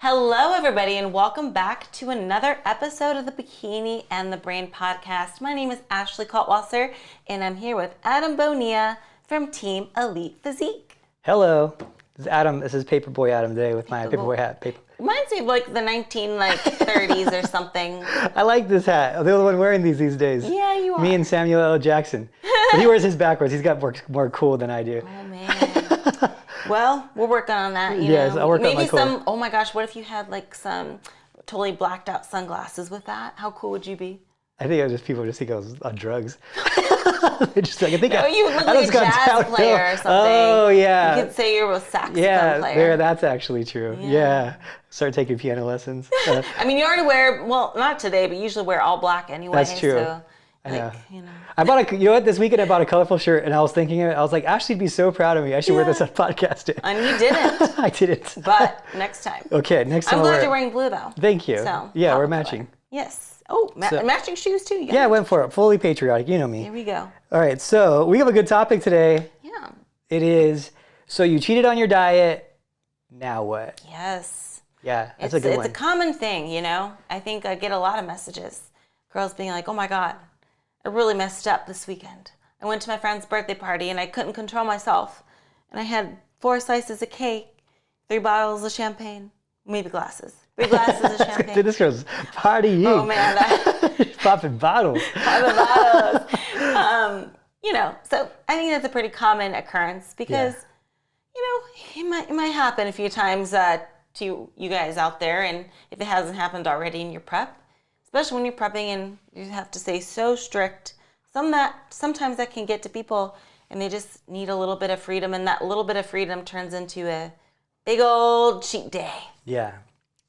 Hello, everybody, and welcome back to another episode of the Bikini and the Brain podcast. My name is Ashley Kaltwasser, and I'm here with Adam Bonilla from Team Elite Physique. Hello, this is Adam. This is Paperboy Adam today with my Paperboy hat. Reminds me of like the 1930s or something. I like this hat. I'm the only one wearing these days. Yeah, you are. Me and Samuel L. Jackson. But he wears his backwards. He's got more cool than I do. Oh, man. Well, we're working on that, you yes, know. I'll work on my Maybe cool. oh my gosh, what if you had like some totally blacked out sunglasses with that? How cool would you be? I think people just think I was on drugs. They're just like, You look like a jazz player or something. Oh, yeah. You could say you're a saxophone player. Yeah, that's actually true. Yeah. Start taking piano lessons. I mean, you already wear, well, not today, but usually wear all black anyway. That's true. So, I know. You know. I bought you know what, this weekend I bought a colorful shirt and I was thinking of it. I was like, Ashley'd be so proud of me. I should wear this on podcast. And you didn't. I didn't. But next time. Okay, next time I'm glad you're wearing blue though. Thank you. So, yeah, we're matching. Yes. Oh, matching shoes too. Yeah, I went for it. Fully patriotic. You know me. Here we go. All right, so we have a good topic today. Yeah. It is, so you cheated on your diet, now what? Yes. Yeah, that's a good one. It's a common thing, you know. I think I get a lot of messages. Girls being like, oh my God, I really messed up this weekend. I went to my friend's birthday party and I couldn't control myself. And I had 4 slices of cake, 3 bottles of champagne, maybe glasses. 3 glasses of champagne. This girl's partying. Oh man. Popping bottles. Popping bottles. You know, so I think that's a pretty common occurrence because, you know, it might happen a few times to you guys out there. And if it hasn't happened already in your prep, especially when you're prepping and you have to stay so strict, sometimes that can get to people and they just need a little bit of freedom, and that little bit of freedom turns into a big old cheat day. Yeah,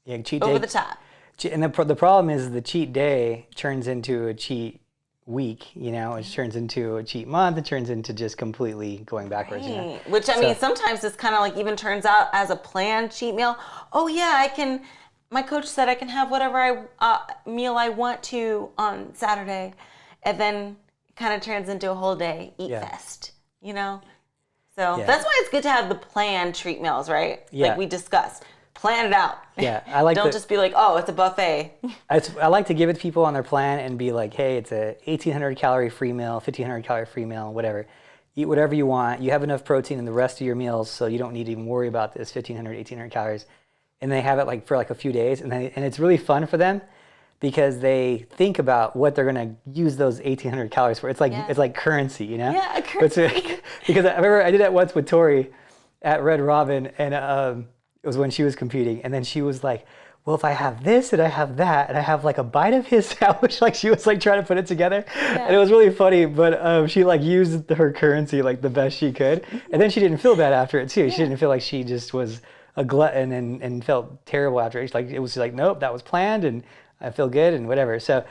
cheat day. Over the top. And the problem is the cheat day turns into a cheat week, you know, it turns into a cheat month, it turns into just completely going backwards. Right. You know? Which, I mean, sometimes this kind of like even turns out as a planned cheat meal. Oh yeah, my coach said I can have whatever meal I want to on Saturday, and then it kind of turns into a whole day eat fest, you know? So that's why it's good to have the planned treat meals, right? Yeah. Like we discussed. Plan it out. Yeah, I like Don't just be like, oh, it's a buffet. I like to give it to people on their plan and be like, hey, it's a 1,800 calorie free meal, 1,500 calorie free meal, whatever. Eat whatever you want. You have enough protein in the rest of your meals, so you don't need to even worry about this 1,500, 1,800 calories. And they have it like for like a few days, and it's really fun for them because they think about what they're gonna use those 1,800 calories for. It's like currency, you know? Yeah, currency. Because I remember I did that once with Tori at Red Robin, and it was when she was competing, and then she was like, well, if I have this and I have that and I have like a bite of his sandwich, like she was like trying to put it together. Yeah. And it was really funny, but she like used her currency like the best she could. And then she didn't feel bad after it too. She didn't feel like she just was a glutton and felt terrible after it. Like, it was like, nope, that was planned and I feel good and whatever. So,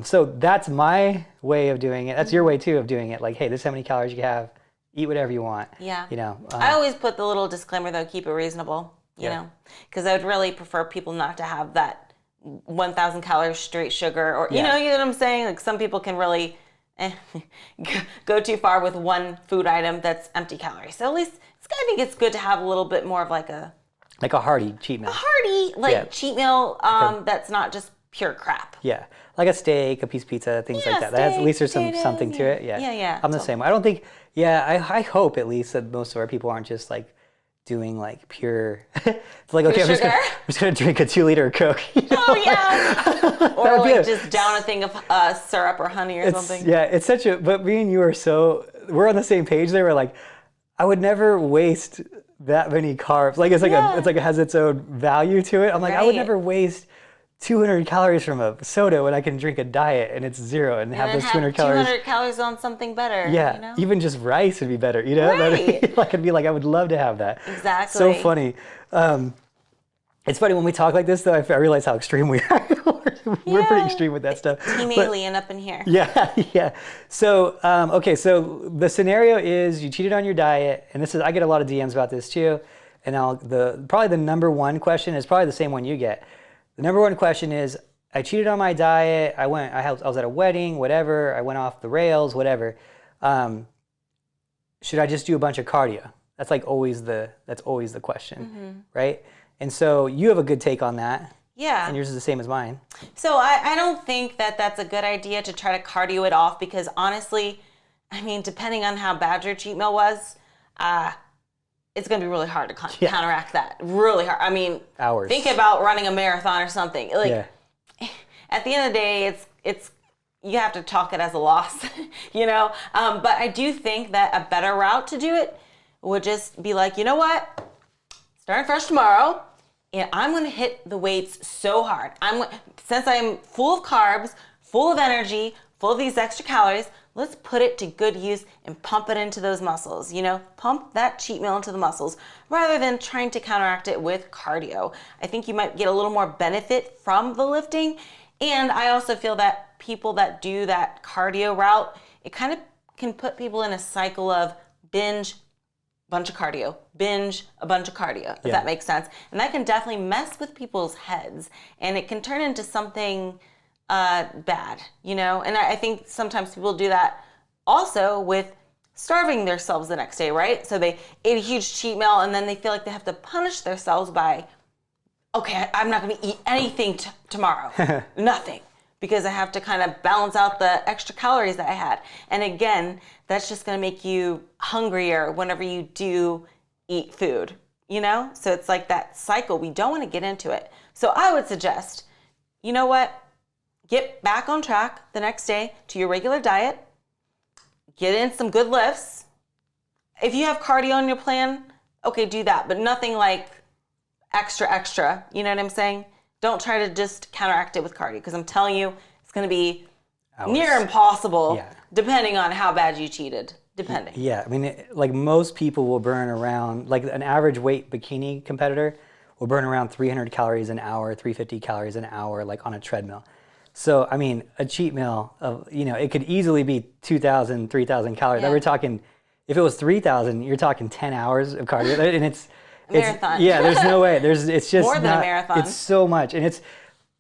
so that's my way of doing it. That's your way too of doing it. Like, hey, this is how many calories you have. Eat whatever you want. Yeah. You know. I always put the little disclaimer though, keep it reasonable. You know, because I would really prefer people not to have that 1,000 calories straight sugar, or you know what I'm saying. Like some people can really go too far with one food item that's empty calories. So at least I think it's good to have a little bit more of like a hearty cheat meal. A hearty cheat meal that's not just pure crap. Yeah, like a steak, a piece of pizza, things like that. At least there's something to it. Yeah. I'm the same. I don't think. Yeah, I hope at least that most of our people aren't just like doing like pure. It's like, okay, I'm just gonna drink a 2-liter Coke. You know? Oh yeah. Or like just down a thing of syrup or honey or something. Yeah, it's such a. But me and you we're on the same page there. We're like, I would never waste that many carbs. Like it has its own value to it. I'm like, I would never waste 200 calories from a soda when I can drink a diet and it's 0 and have those 200 calories. 200 calories on something better. Yeah, you know? Even just rice would be better. You know, right. Like I'd be like, I would love to have that. Exactly. So funny. It's funny when we talk like this, though. I realize how extreme we are. We're pretty extreme with that stuff. Team alien up in here. Yeah. So, okay. So the scenario is you cheated on your diet, and I get a lot of DMs about this too. And probably the number one question is probably the same one you get. The number one question is, I cheated on my diet. I was at a wedding, whatever. I went off the rails, whatever. Should I just do a bunch of cardio? That's always the question, right? And so you have a good take on that. Yeah. And yours is the same as mine. So I don't think that that's a good idea to try to cardio it off, because honestly, I mean, depending on how bad your cheat meal was, it's going to be really hard to counteract that. Really hard. I mean, hours. Think about running a marathon or something. Like, at the end of the day, it's you have to chalk it as a loss, you know? But I do think that a better route to do it would just be like, you know what? Starting fresh tomorrow, and I'm going to hit the weights so hard. Since I'm full of carbs, full of energy, full of these extra calories, let's put it to good use and pump it into those muscles, you know? Pump that cheat meal into the muscles rather than trying to counteract it with cardio. I think you might get a little more benefit from the lifting. And I also feel that people that do that cardio route, it kind of can put people in a cycle of binge, bunch of cardio, binge, a bunch of cardio, if that makes sense. And that can definitely mess with people's heads, and it can turn into something bad, you know? And I think sometimes people do that also with starving themselves the next day, right? So they ate a huge cheat meal, and then they feel like they have to punish themselves by, okay, I'm not going to eat anything tomorrow, nothing, because I have to kind of balance out the extra calories that I had. And again, that's just going to make you hungrier whenever you do eat food, you know? So it's like that cycle. We don't want to get into it. So I would suggest, you know what? Get back on track the next day to your regular diet. Get in some good lifts. If you have cardio on your plan, okay, do that, but nothing like extra, you know what I'm saying? Don't try to just counteract it with cardio, because I'm telling you, it's going to be near impossible, depending on how bad you cheated, depending. Yeah, I mean, like most people will burn around, like an average weight bikini competitor will burn around 300 calories an hour, 350 calories an hour, like on a treadmill. So, I mean, a cheat meal, you know, it could easily be 2,000, 3,000 calories. Yeah. We're talking, if it was 3,000, you're talking 10 hours of cardio, and it's marathon. Yeah, there's no way. It's just more than a marathon. It's so much, and it's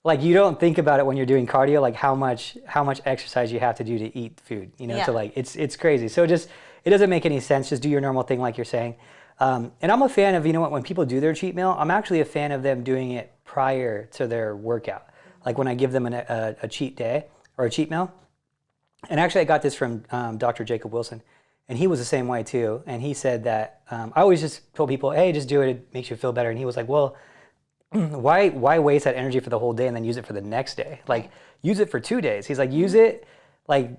like you don't think about it when you're doing cardio, like how much exercise you have to do to eat food. You know, to like it's crazy. So it doesn't make any sense. Just do your normal thing, like you're saying. And I'm a fan of, you know what, when people do their cheat meal, I'm actually a fan of them doing it prior to their workout. Like when I give them a cheat day or a cheat meal. And actually, I got this from Dr. Jacob Wilson. And he was the same way too. And he said that, I always just told people, hey, just do it. It makes you feel better. And he was like, well, why waste that energy for the whole day and then use it for the next day? Like, use it for 2 days. He's like, use it, like,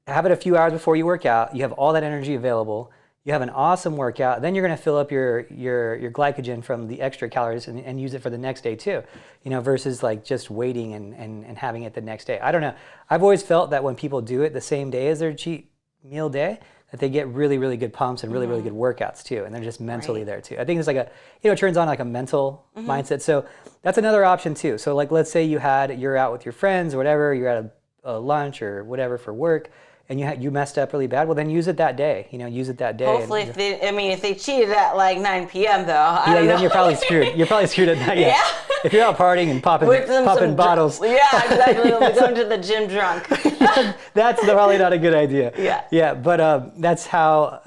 have it a few hours before you work out. You have all that energy available. You have an awesome workout. Then you're going to fill up your glycogen from the extra calories and use it for the next day too. You know, versus like just waiting and having it the next day. I don't know. I've always felt that when people do it the same day as their cheat meal day, that they get really, really good pumps and really, really good workouts too. And they're just mentally there too. I think it's like it turns on like a mental mindset. So that's another option too. So like, let's say you're out with your friends or whatever, you're at a lunch or whatever for work, and you messed up really bad. Well, then use it that day. You know, use it that day. Hopefully, if they cheated at like 9 p.m. though, then you're probably screwed. You're probably screwed at night. Yeah. If you're out partying and popping bottles. Yeah, exactly. Going to the gym drunk. That's probably not a good idea. Yeah. Yeah, but that's how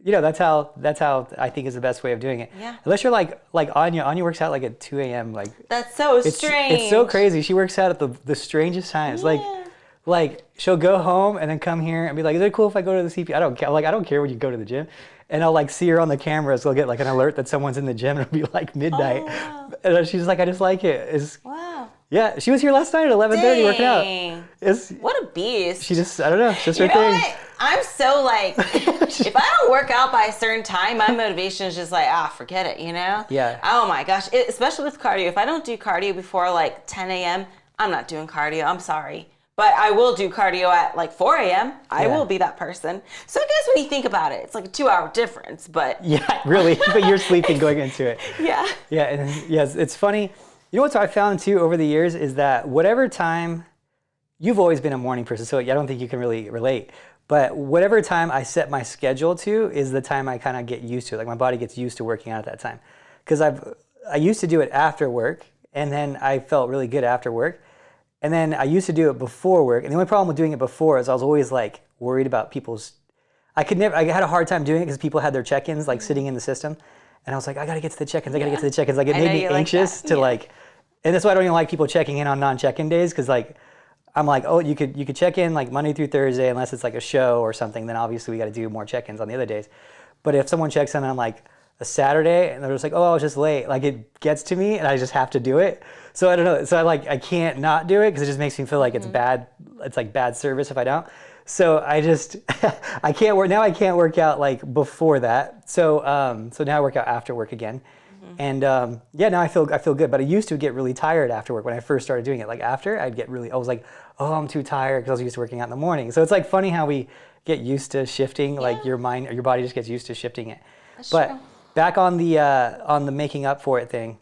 that's how I think is the best way of doing it. Yeah. Unless you're like Anya works out like at 2 a.m. Like that's so strange. It's so crazy. She works out at the strangest times. Yeah. Like she'll go home and then come here and be like, is it cool if I go to the CP? I don't care. Like I don't care when you go to the gym. And I'll like see her on the camera, so I'll get like an alert that someone's in the gym, and it'll be like midnight. Oh, wow. And she's like, I just like it. Wow. Yeah, she was here last night at 11:30 working out. What a beast. She just, I don't know, it's just her thing. What? I'm so like, if I don't work out by a certain time, my motivation is just like, forget it, you know? Yeah. Oh my gosh, especially with cardio. If I don't do cardio before like 10 a.m., I'm not doing cardio. I'm sorry. But I will do cardio at like 4 a.m. I will be that person. So I guess when you think about it, it's like a 2-hour difference, but. Yeah, really. But you're sleeping going into it. Yeah. Yeah, and yes, it's funny. You know what I found too over the years is that whatever time, you've always been a morning person, so I don't think you can really relate. But whatever time I set my schedule to is the time I kind of get used to it. Like my body gets used to working out at that time. Because I used to do it after work, and then I felt really good after work. And then I used to do it before work. And the only problem with doing it before is I was always like worried about I had a hard time doing it because people had their check-ins like sitting in the system. And I was like, I got to get to the check-ins. I got to get to the check-ins. Like it I made know me you like anxious that. to Yeah. like, and that's why I don't even like people checking in on non-check-in days. Cause like, I'm like, oh, you could check in like Monday through Thursday, unless it's like a show or something, then obviously we got to do more check-ins on the other days. But if someone checks in on like a Saturday and they're just like, oh, I was just late, like it gets to me and I just have to do it. So I don't know. So I can't not do it because it just makes me feel like it's bad. It's like bad service if I don't. So I just, I can't work, now I can't work out like before that. So now I work out after work again. And yeah, now I feel good, but I used to get really tired after work when I first started doing it. Like after, I was like, oh, I'm too tired because I was used to working out in the morning. So it's like funny how we get used to shifting, like your mind or your body just gets used to shifting it. That's But true. back on the making up for it thing.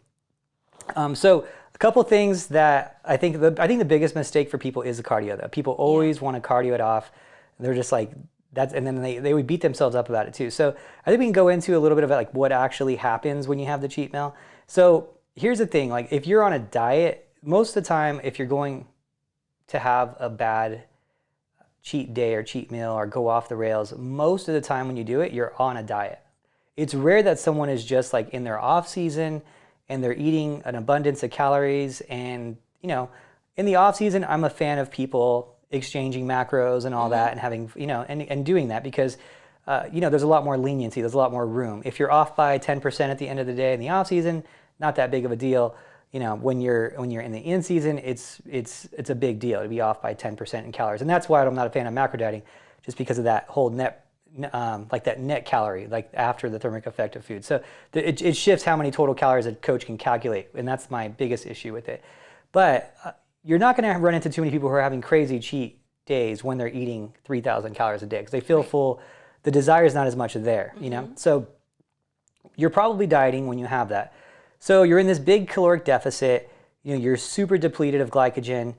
So a couple things that I think the biggest mistake for people is the cardio though. People always want to cardio it off. They're just like, and then they would beat themselves up about it too. So I think we can go into a little bit about like what actually happens when you have the cheat meal. So here's the thing, like if you're on a diet, most of the time, if you're going to have a bad cheat day or cheat meal or go off the rails, most of the time when you do it, you're on a diet. It's rare that someone is just like in their off season and they're eating an abundance of calories. And, in the off season, I'm a fan of people exchanging macros and all that and having, and doing that because, there's a lot more leniency. There's a lot more room. If you're off by 10% at the end of the day in the off season, not that big of a deal. When you're in the in season, it's a big deal to be off by 10% in calories. And that's why I'm not a fan of macro dieting, just because of that whole net, like that net calorie, like after the thermic effect of food. So it shifts how many total calories a coach can calculate. And that's my biggest issue with it. But you're not going to run into too many people who are having crazy cheat days when they're eating 3,000 calories a day because they feel full. The desire is not as much there, So you're probably dieting when you have that. So you're in this big caloric deficit. You're super depleted of glycogen.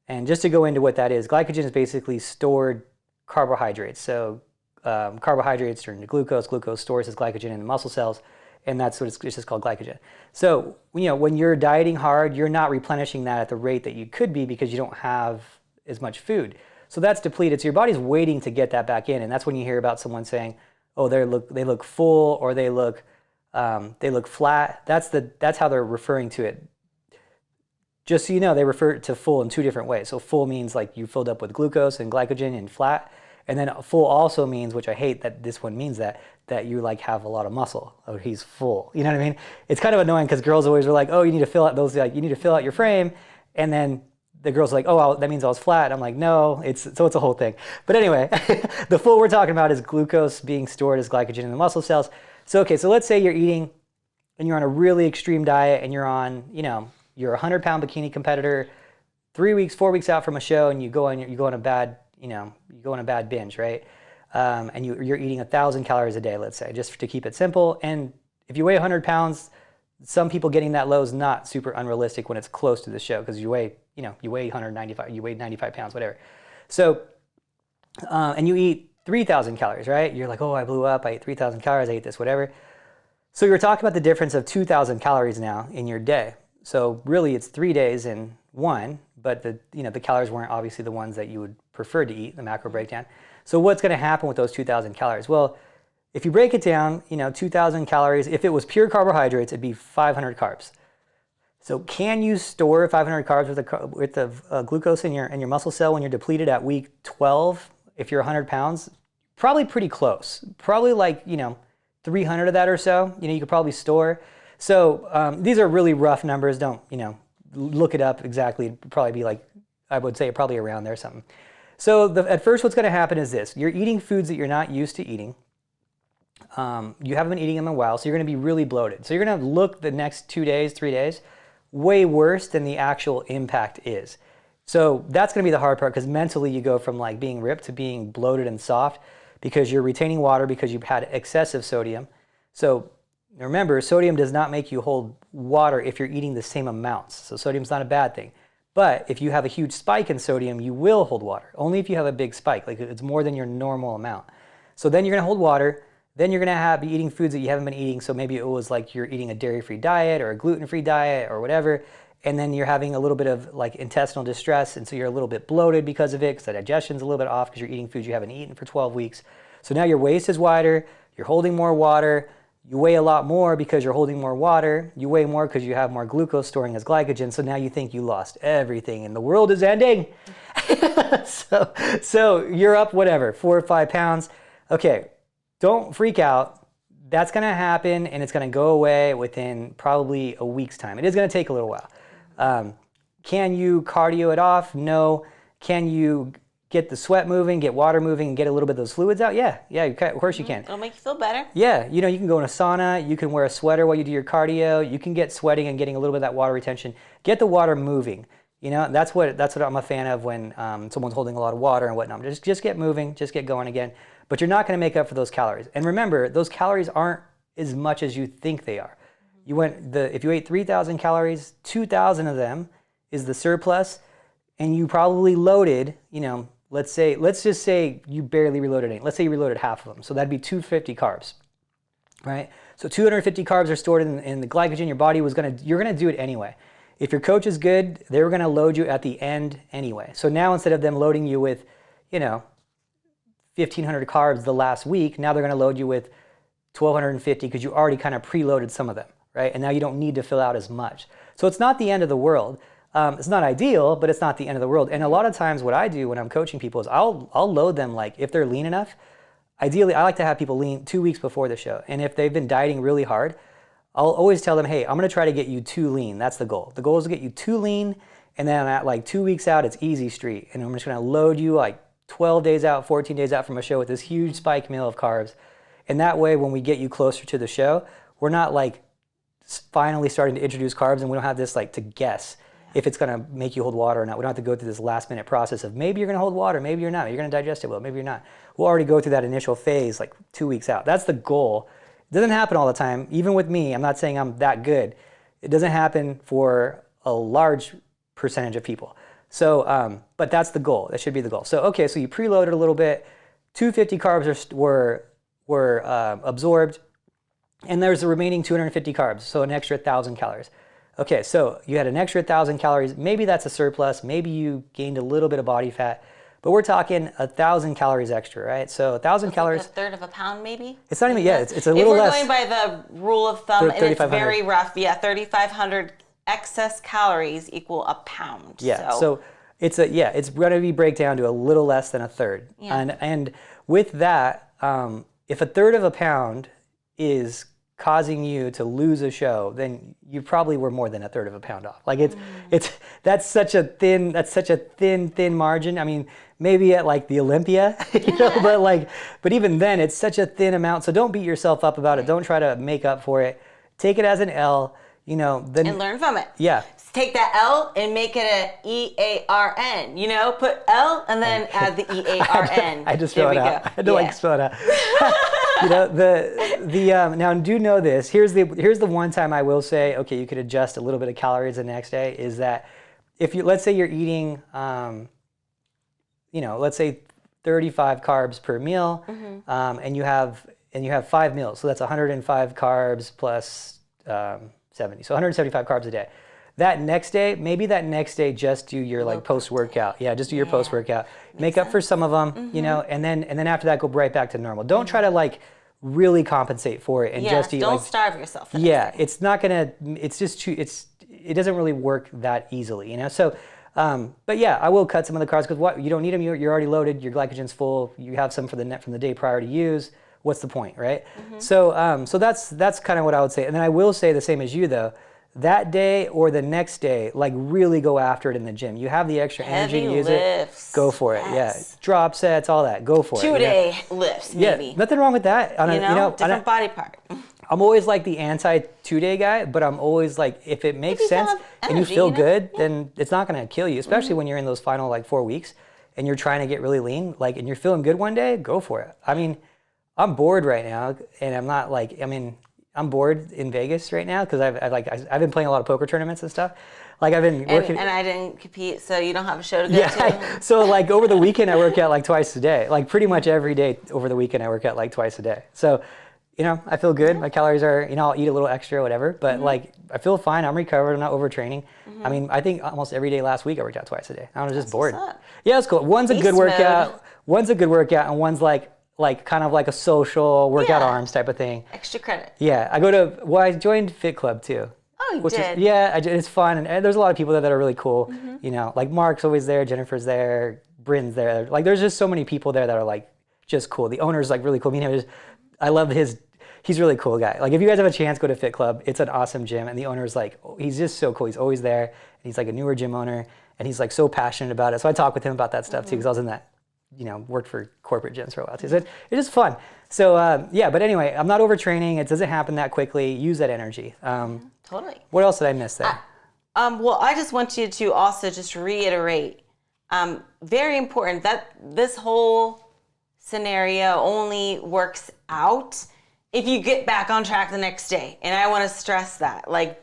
And just to go into what that is, glycogen is basically stored carbohydrates. So carbohydrates turn into glucose. Glucose stores as glycogen in the muscle cells. And that's what it's just called glycogen. So, when you're dieting hard, you're not replenishing that at the rate that you could be because you don't have as much food. So that's depleted. So your body's waiting to get that back in. And that's when you hear about someone saying, oh, they look full or they look flat. That's how they're referring to it. Just so you know, they refer to full in two different ways. So full means like you filled up with glucose and glycogen and flat. And then full also means, which I hate that this one means that you like have a lot of muscle. Oh, he's full. You know what I mean? It's kind of annoying because girls always are like, oh, you need to fill out those, like you need to fill out your frame. And then the girl's like, oh, that means I was flat. I'm like, no, it's a whole thing. But anyway, the full we're talking about is glucose being stored as glycogen in the muscle cells. So, okay, so let's say you're eating and you're on a really extreme diet and you're on, you're a 100-pound bikini competitor, 4 weeks out from a show and you go on a bad binge, right? And you're eating 1,000 calories a day, let's say, just to keep it simple. And if you weigh 100 pounds, some people getting that low is not super unrealistic when it's close to the show because you weigh 195, you weigh 95 pounds, whatever. So, and you eat 3,000 calories, right? You're like, oh, I blew up, I ate 3,000 calories, I ate this, whatever. So you're talking about the difference of 2,000 calories now in your day. So really it's 3 days in one, but the calories weren't obviously the ones that you would prefer to eat, the macro breakdown. So what's going to happen with those 2,000 calories? Well, if you break it down, 2,000 calories, if it was pure carbohydrates, it'd be 500 carbs. So can you store 500 carbs with the glucose in your muscle cell when you're depleted at week 12? If you're 100 pounds, probably pretty close. Probably like 300 of that or so. You could probably store. So these are really rough numbers. Don't look it up exactly. It'd probably be like, I would say probably around there something. So at first what's going to happen is this. You're eating foods that you're not used to eating. You haven't been eating them in a while, so you're going to be really bloated. So you're going to look the next 2 days, 3 days, way worse than the actual impact is. So that's going to be the hard part because mentally you go from like being ripped to being bloated and soft because you're retaining water because you've had excessive sodium. So remember, sodium does not make you hold water if you're eating the same amounts. So sodium's not a bad thing. But if you have a huge spike in sodium, you will hold water. Only if you have a big spike, like it's more than your normal amount. So then you're going to hold water. Then you're going to be eating foods that you haven't been eating. So maybe it was like you're eating a dairy-free diet or a gluten-free diet or whatever. And then you're having a little bit of like intestinal distress. And so you're a little bit bloated because of it because the digestion's a little bit off because you're eating foods you haven't eaten for 12 weeks. So now your waist is wider. You're holding more water. You weigh a lot more because you're holding more water. You weigh more because you have more glucose storing as glycogen. So now you think you lost everything and the world is ending. so you're up, whatever, 4 or 5 pounds. Okay, don't freak out. That's going to happen and it's going to go away within probably a week's time. It is going to take a little while. Can you cardio it off? No. Can you get the sweat moving, get water moving, and get a little bit of those fluids out? Yeah, of course you can. It'll make you feel better. Yeah, you can go in a sauna, you can wear a sweater while you do your cardio, you can get sweating and getting a little bit of that water retention. Get the water moving. That's what I'm a fan of when someone's holding a lot of water and whatnot. Just get moving, just get going again. But you're not going to make up for those calories. And remember, those calories aren't as much as you think they are. If you ate 3,000 calories, 2,000 of them is the surplus, and you probably loaded, let's just say you barely reloaded any. Let's say you reloaded half of them. So that'd be 250 carbs, right? So 250 carbs are stored in the glycogen. Your body you're gonna do it anyway. If your coach is good, they were gonna load you at the end anyway. So now instead of them loading you with, 1,500 carbs the last week, now they're gonna load you with 1,250 because you already kind of preloaded some of them, right? And now you don't need to fill out as much. So it's not the end of the world. It's not ideal, but it's not the end of the world. And a lot of times what I do when I'm coaching people is I'll load them, like if they're lean enough. Ideally, I like to have people lean 2 weeks before the show. And if they've been dieting really hard, I'll always tell them, hey, I'm gonna try to get you 2 lean. That's the goal. The goal is to get you 2 lean, and then at like 2 weeks out, it's easy street. And I'm just gonna load you like 12 days out, 14 days out from a show with this huge spike meal of carbs. And that way, when we get you closer to the show, we're not like finally starting to introduce carbs and we don't have this like to guess if it's going to make you hold water or not. We don't have to go through this last minute process of maybe you're going to hold water, maybe you're not, you're going to digest it well, maybe you're not. We'll already go through that initial phase like 2 weeks out. That's the goal. It doesn't happen all the time. Even with me, I'm not saying I'm that good. It doesn't happen for a large percentage of people. So, but that's the goal. That should be the goal. So, okay, so you preloaded a little bit. 250 carbs were absorbed, and there's the remaining 250 carbs, so an extra 1,000 calories. Okay, so you had an extra 1,000 calories. Maybe that's a surplus. Maybe you gained a little bit of body fat, but we're talking 1,000 calories extra, right? So 1,000 calories. Like a third of a pound, maybe? It's not even, it's a little less. If we're going by the rule of thumb, and it's very rough, 3,500 excess calories equal a pound. Yeah, so it's going to be break down to a little less than a third. Yeah. And with that, if a third of a pound is causing you to lose a show, then you probably were more than a third of a pound off. Like that's such a thin margin. I mean, maybe at like the Olympia, but even then it's such a thin amount. So don't beat yourself up about it. Don't try to make up for it. Take it as an L, and learn from it. Yeah. Take that L and make it an E-A-R-N, put L and then add the E-A-R-N. I just spell it out. I had to spell it out. Now do know this. Here's the one time I will say, okay, you could adjust a little bit of calories the next day, is that if let's say you're eating, let's say 35 carbs per meal, and you have 5 meals, so that's 105 carbs plus 70, so 175 carbs a day. That next day, just do your post-workout. Yeah, just do your post-workout. Make up for some of them, and then after that, go right back to normal. Don't try to really compensate for it and just eat. Don't starve yourself. It's not gonna. It's just it doesn't really work that easily, So, but yeah, I will cut some of the carbs because you don't need them. You're already loaded. Your glycogen's full. You have some from the day prior to use. What's the point, right? So that's kind of what I would say. And then I will say the same as you though. That day or the next day, really go after it in the gym. You have the extra energy to use lifts. It. Go for it. Yeah, drop sets, all that. Go for it. 2-day lifts, maybe. Yeah, nothing wrong with that. Different body part. I'm always like the anti 2-day guy, but I'm always like, if it makes sense and you feel good, then it's not going to kill you. Especially when you're in those final 4 weeks and you're trying to get really lean, and you're feeling good one day, go for it. I mean, I'm bored right now, and I'm not I'm bored in Vegas right now because I've been playing a lot of poker tournaments and stuff. I've been working. And I didn't compete, so you don't have a show to go to. So over the weekend I work out twice a day. Pretty much every day over the weekend I work out twice a day. So, I feel good. My calories are, I'll eat a little extra, whatever. But I feel fine. I'm recovered. I'm not overtraining. I mean, I think almost every day last week I worked out twice a day. I was just bored. Yeah, it's cool. One's a good workout. One's a good workout, and one's like kind of like a social workout Yeah. arms type of thing. Extra credit. Yeah, I joined Fit Club too. Oh, you did? It's fun, and there's a lot of people there that are really cool. You know, like Mark's always there, Jennifer's there, Bryn's there. Like, there's just so many people there that are like just cool. The owner's like really cool. I love he's a really cool guy. Like, if you guys have a chance, go to Fit Club. It's an awesome gym, and the owner's like, he's just so cool. He's always there, and he's like a newer gym owner, and he's like so passionate about it. So I talk with him about that stuff too, because I was in that, you know, worked for corporate gyms for a while too. So it's just fun. So but anyway, I'm not overtraining. It doesn't happen that quickly. Use that energy. Totally. What else did I miss there? Well, I just want you to also just reiterate, very important that this whole scenario only works out if you get back on track the next day. And I want to stress that, like,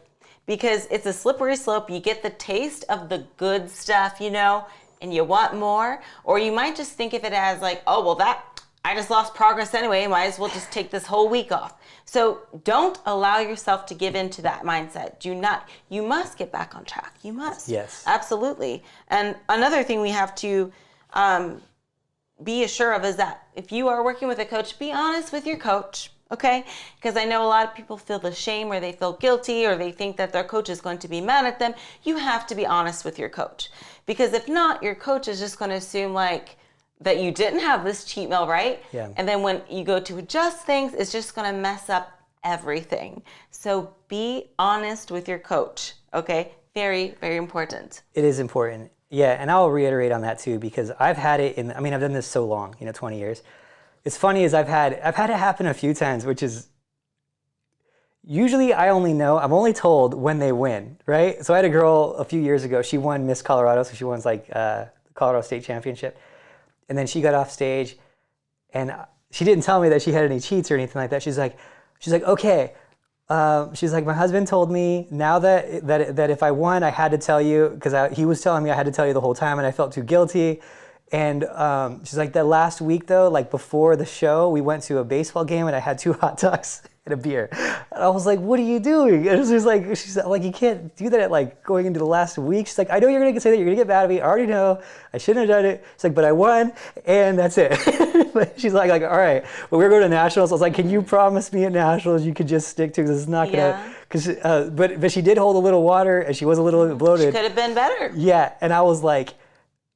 because it's a slippery slope. You get the taste of the good stuff, you know, and you want more, or you might just think of it as like, oh, well, I just lost progress anyway. Might as well just take this whole week off. So don't allow yourself to give into that mindset. You must get back on track. You must. Yes. Absolutely. And another thing we have to be assured of is that if you are working with a coach, be honest with your coach. Okay? Because I know a lot of people feel the shame, or they feel guilty, or they think that their coach is going to be mad at them. You have to be honest with your coach. Because if not, your coach is just going to assume like that you didn't have this cheat meal, right? Yeah. And then when you go to adjust things, it's just going to mess up everything. So be honest with your coach, okay? Very, very important. It is important. Yeah, and I'll reiterate on that too, because I've had it I've done this so long, 20 years. It's funny is I've had it happen a few times, which is usually I'm only told when they win, right? So I had a girl a few years ago, she won Miss Colorado, so she won like Colorado State Championship. And then she got off stage, and she didn't tell me that she had any cheats or anything like that. She's like, okay. She's like, my husband told me now that if I won, I had to tell you, because he was telling me I had to tell you the whole time, and I felt too guilty. And she's like, that last week though, like before the show, we went to a baseball game, and I had 2 hot dogs and a beer. And I was like, what are you doing? And she's like, you can't do that at like going into the last week. She's like, I know you're gonna say that, you're gonna get mad at me. I already know. I shouldn't have done it. She's like, but I won, and that's it. But she's like, all right, well, we're going to nationals. I was like, can you promise me at nationals you could just stick to, because it's not gonna. Because but she did hold a little water, and she was a little bloated. She could have been better. Yeah, and I was like,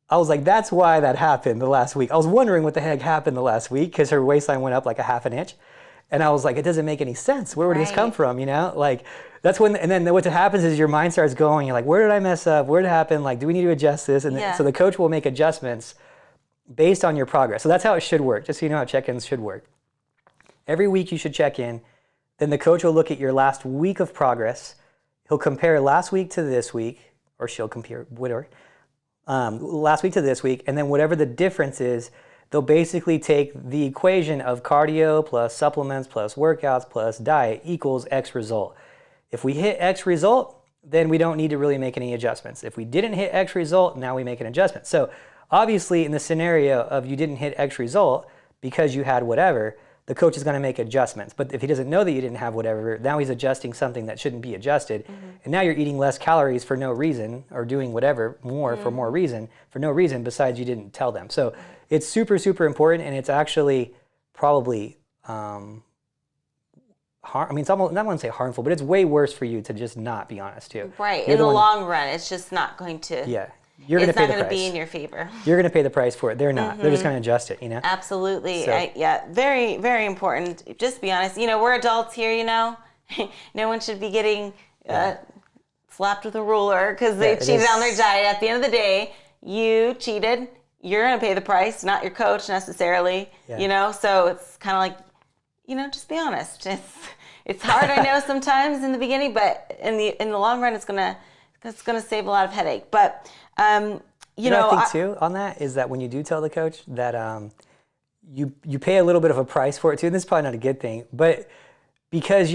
that's why that happened the last week. I was wondering what the heck happened the last week, because her waistline went up like a half an inch. And I was like, it doesn't make any sense. Where would this come from, Like, that's when, and then what happens is your mind starts going, you're like, where did I mess up? Where did it happen? Like, do we need to adjust this? And so the coach will make adjustments based on your progress. So that's how it should work, just so you know how check-ins should work. Every week you should check in. Then the coach will look at your last week of progress. He'll compare last week to this week, or she'll compare, whatever, last week to this week. And then whatever the difference is, they'll basically take the equation of cardio plus supplements plus workouts plus diet equals X result. If we hit X result, then we don't need to really make any adjustments. If we didn't hit X result, now we make an adjustment. So obviously in the scenario of you didn't hit X result because you had whatever, the coach is going to make adjustments. But if he doesn't know that you didn't have whatever, now he's adjusting something that shouldn't be adjusted. And now you're eating less calories for no reason, or doing whatever more for no reason besides you didn't tell them. So it's super, super important, and it's actually probably, it's almost, not want to say harmful, but it's way worse for you to just not be honest too. Right, in the long run, it's just not going to. Yeah. You're going to pay the price. It's not going to be in your favor. You're going to pay the price for it. They're not. They're just going to adjust it, Absolutely. So. Very, very important. Just be honest. We're adults here, No one should be getting slapped with a ruler because they cheated on their diet. At the end of the day, you cheated. You're going to pay the price, not your coach necessarily, So it's kind of like, just be honest. It's hard, I know, sometimes in the beginning, but in the long run, it's going to save a lot of headache. But I think too on that is that when you do tell the coach that you pay a little bit of a price for it too, and this is probably not a good thing, but because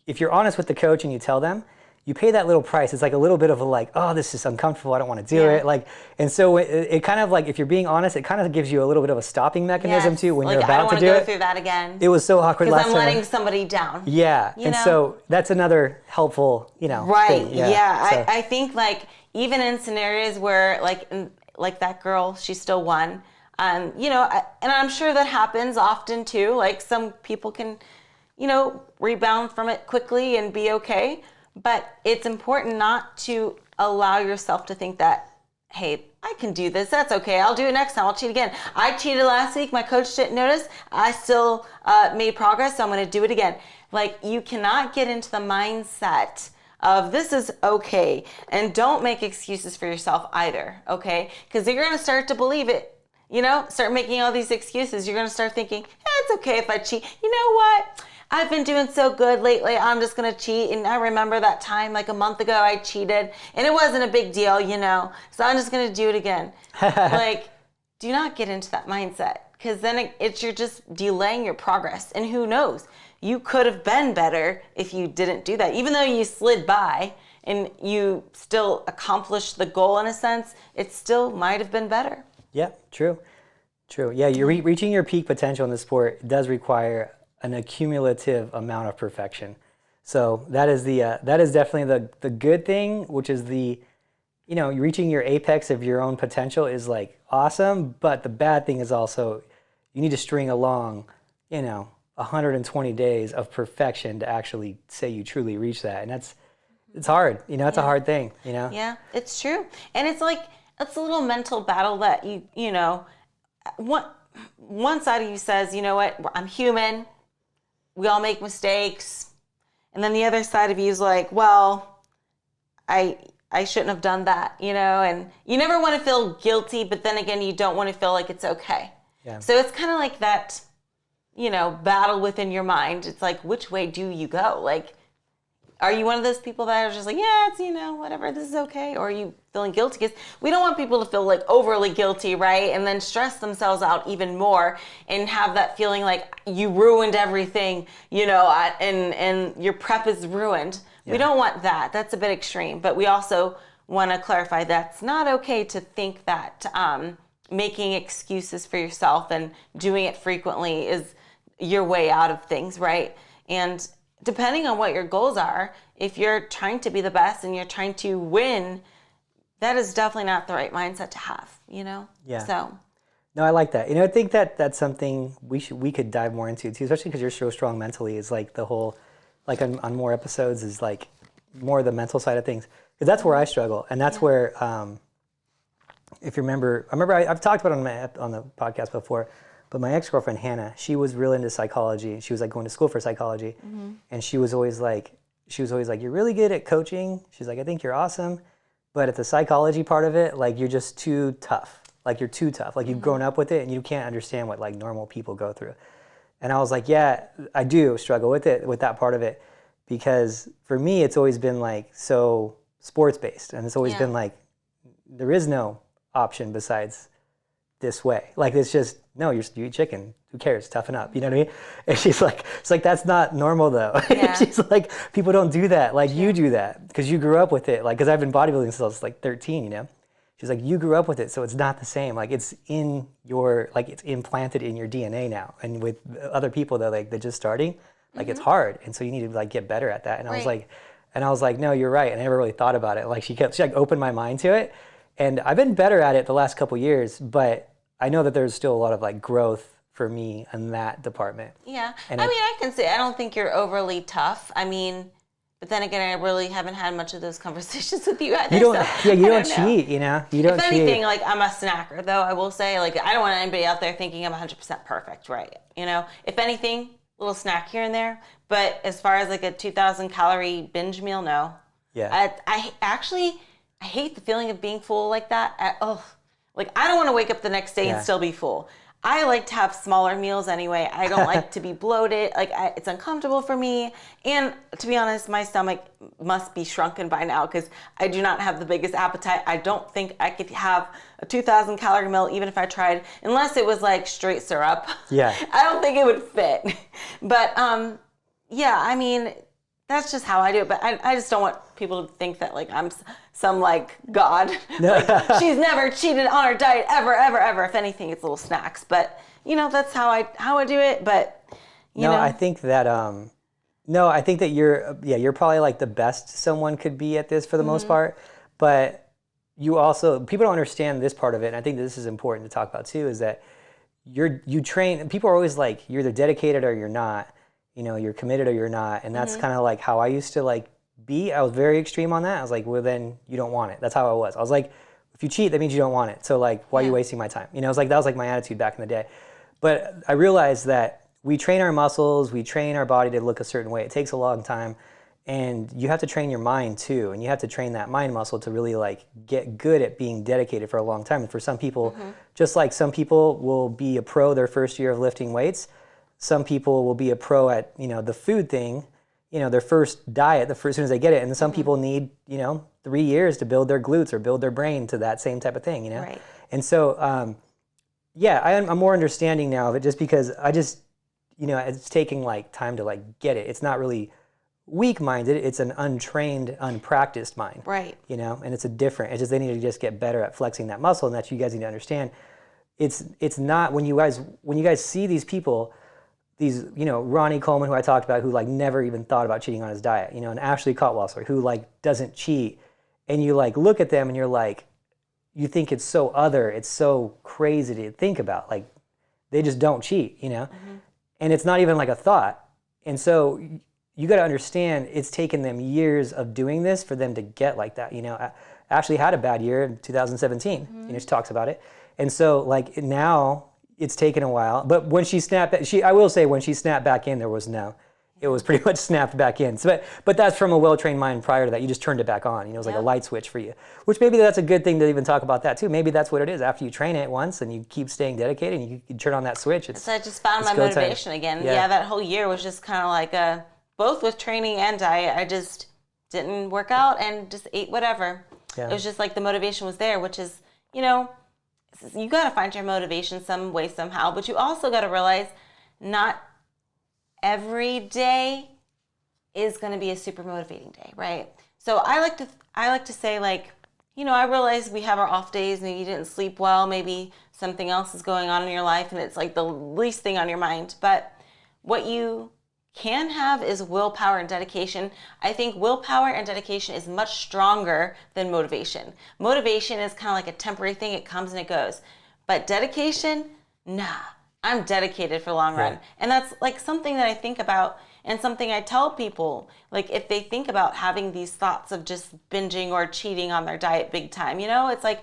if you're honest with the coach and you tell them, you pay that little price. It's like a little bit of oh, this is uncomfortable, I don't want to do it. And so it kind of if you're being honest, it kind of gives you a little bit of a stopping mechanism too when you're about to do it. I don't want to go through that again. It was so awkward last time. Because I'm letting somebody down. Yeah, so that's another helpful, Right, thing. Yeah. So. I think even in scenarios where like that girl, she still won. You know, and I'm sure that happens often too. Like some people can, you know, rebound from it quickly and be okay. But it's important not to allow yourself to think that, hey, I can do this. That's okay. I'll do it next time. I'll cheat again. I cheated last week. My coach didn't notice. I still made progress, so I'm going to do it again. Like, you cannot get into the mindset of this is okay. And don't make excuses for yourself either, okay? Because you're going to start to believe it. You know, start making all these excuses. You're going to start thinking, it's okay if I cheat. You know what? I've been doing so good lately. I'm just going to cheat. And I remember that time like a month ago I cheated and it wasn't a big deal, you know. So I'm just going to do it again. Like, do not get into that mindset because then you're just delaying your progress. And who knows? You could have been better if you didn't do that. Even though you slid by and you still accomplished the goal in a sense, it still might have been better. Yeah, true. Yeah, you're reaching your peak potential in the sport does require an accumulative amount of perfection. So that is definitely the good thing, which is reaching your apex of your own potential is like awesome. But the bad thing is also you need to string along, 120 days of perfection to actually say you truly reach that, and it's hard. It's a hard thing. Yeah, it's true, and it's like. It's a little mental battle that one side of you says, you know what, I'm human. We all make mistakes. And then the other side of you is like, well, I shouldn't have done that, and you never want to feel guilty, but then again, you don't want to feel like it's okay. Yeah. So it's kind of like that, battle within your mind. It's like, which way do you go? Like, are you one of those people that are just like, yeah, it's, whatever, this is okay? Or are you feeling guilty? Because we don't want people to feel like overly guilty, right? And then stress themselves out even more and have that feeling like you ruined everything, and your prep is ruined. Yeah. We don't want that. That's a bit extreme. But we also want to clarify that's not okay to think that making excuses for yourself and doing it frequently is your way out of things, right? And depending on what your goals are, if you're trying to be the best and you're trying to win, that is definitely not the right mindset to have, Yeah. So. No, I like that. I think that's something we could dive more into too, especially because you're so strong mentally. Is like the whole, like on more episodes is like more the mental side of things. Because that's where I struggle, and that's where, if you remember, I've talked about it on the podcast before. But my ex-girlfriend, Hannah, she was real into psychology. She was like going to school for psychology. Mm-hmm. And she was always like, you're really good at coaching. She's like, I think you're awesome. But at the psychology part of it, like you're just too tough. Like you're too tough. Like you've grown up with it and you can't understand what like normal people go through. And I was like, yeah, I do struggle with it, with that part of it. Because for me, it's always been like so sports-based. And it's always been like, there is no option besides this way. Like it's just, no, you eat chicken. Who cares? Toughen up. You know what I mean? And she's like, it's like, that's not normal though. Yeah. She's like, people don't do that. Like you do that because you grew up with it. Like, cause I've been bodybuilding since I was like 13, She's like, you grew up with it. So it's not the same. Like it's in your, like it's implanted in your DNA now. And with other people that like, they're just starting, like it's hard. And so you need to like get better at that. And I was like, no, you're right. And I never really thought about it. Like she like opened my mind to it. And I've been better at it the last couple years, but I know that there's still a lot of like growth for me in that department. Yeah. And I can say, I don't think you're overly tough. But then again, I really haven't had much of those conversations with you either. You don't cheat, You don't cheat. If anything, like I'm a snacker though, I will say, like I don't want anybody out there thinking I'm 100% perfect, right? If anything, a little snack here and there. But as far as like a 2,000 calorie binge meal, no. Yeah. I hate the feeling of being full like that. I don't want to wake up the next day and still be full. I like to have smaller meals anyway. I don't like to be bloated. It's uncomfortable for me. And to be honest, my stomach must be shrunken by now because I do not have the biggest appetite. I don't think I could have a 2,000 calorie meal even if I tried, unless it was like straight syrup. Yeah. I don't think it would fit. But that's just how I do it. But I just don't want people to think that like I'm some like God. Like, she's never cheated on her diet ever, ever, ever. If anything, it's little snacks. But that's how I do it. But I think that I think that you're probably like the best someone could be at this for the most part. But you also, people don't understand this part of it, and I think this is important to talk about too, is that you train, people are always like, you're either dedicated or you're not, you're committed or you're not, and that's kind of like how I used to like be. I was very extreme on that. I was like, well, then you don't want it. That's how I was. I was like, if you cheat, that means you don't want it. So like, why are you wasting my time? It's like, that was like my attitude back in the day. But I realized that we train our muscles, we train our body to look a certain way. It takes a long time. And you have to train your mind too. And you have to train that mind muscle to really like get good at being dedicated for a long time. And for some people, just like some people will be a pro their first year of lifting weights, some people will be a pro at, the food thing, their first diet, as soon as they get it. And then some people need, 3 years to build their glutes or build their brain to that same type of thing, Right. And so, I'm more understanding now of it, just because it's taking like time to like get it. It's not really weak-minded, it's an untrained, unpracticed mind. Right. And it's just they need to just get better at flexing that muscle, and that you guys need to understand. It's not, when you guys see these people, these, Ronnie Coleman, who I talked about, who like never even thought about cheating on his diet, and Ashley Cotwasser, who like doesn't cheat, and you like look at them and you're like, you think it's so it's so crazy to think about, like they just don't cheat, and it's not even like a thought. And so you got to understand, it's taken them years of doing this for them to get like that. Ashley had a bad year in 2017. She talks about it. And so like now it's taken a while, but when she snapped, I will say when she snapped back in, it was pretty much snapped back in. So, but that's from a well-trained mind prior to that. You just turned it back on. It was like a light switch for you, which maybe that's a good thing to even talk about that too. Maybe that's what it is. After you train it once and you keep staying dedicated and you turn on that switch. So I just found my motivation again. Yeah, that whole year was just kind of like both with training and diet, I just didn't work out and just ate whatever. Yeah. It was just like the motivation was there, which is, you got to find your motivation some way, somehow. But you also got to realize not every day is going to be a super motivating day, right? So I like to say, like, I realize we have our off days. Maybe you didn't sleep well. Maybe something else is going on in your life, and it's like the least thing on your mind. But what you can have is willpower and dedication. I think willpower and dedication is much stronger than motivation. Motivation is kind of like a temporary thing. It comes and it goes. But dedication, nah, I'm dedicated for the long run. And that's like something that I think about, and something I tell people, like if they think about having these thoughts of just binging or cheating on their diet big time, it's like,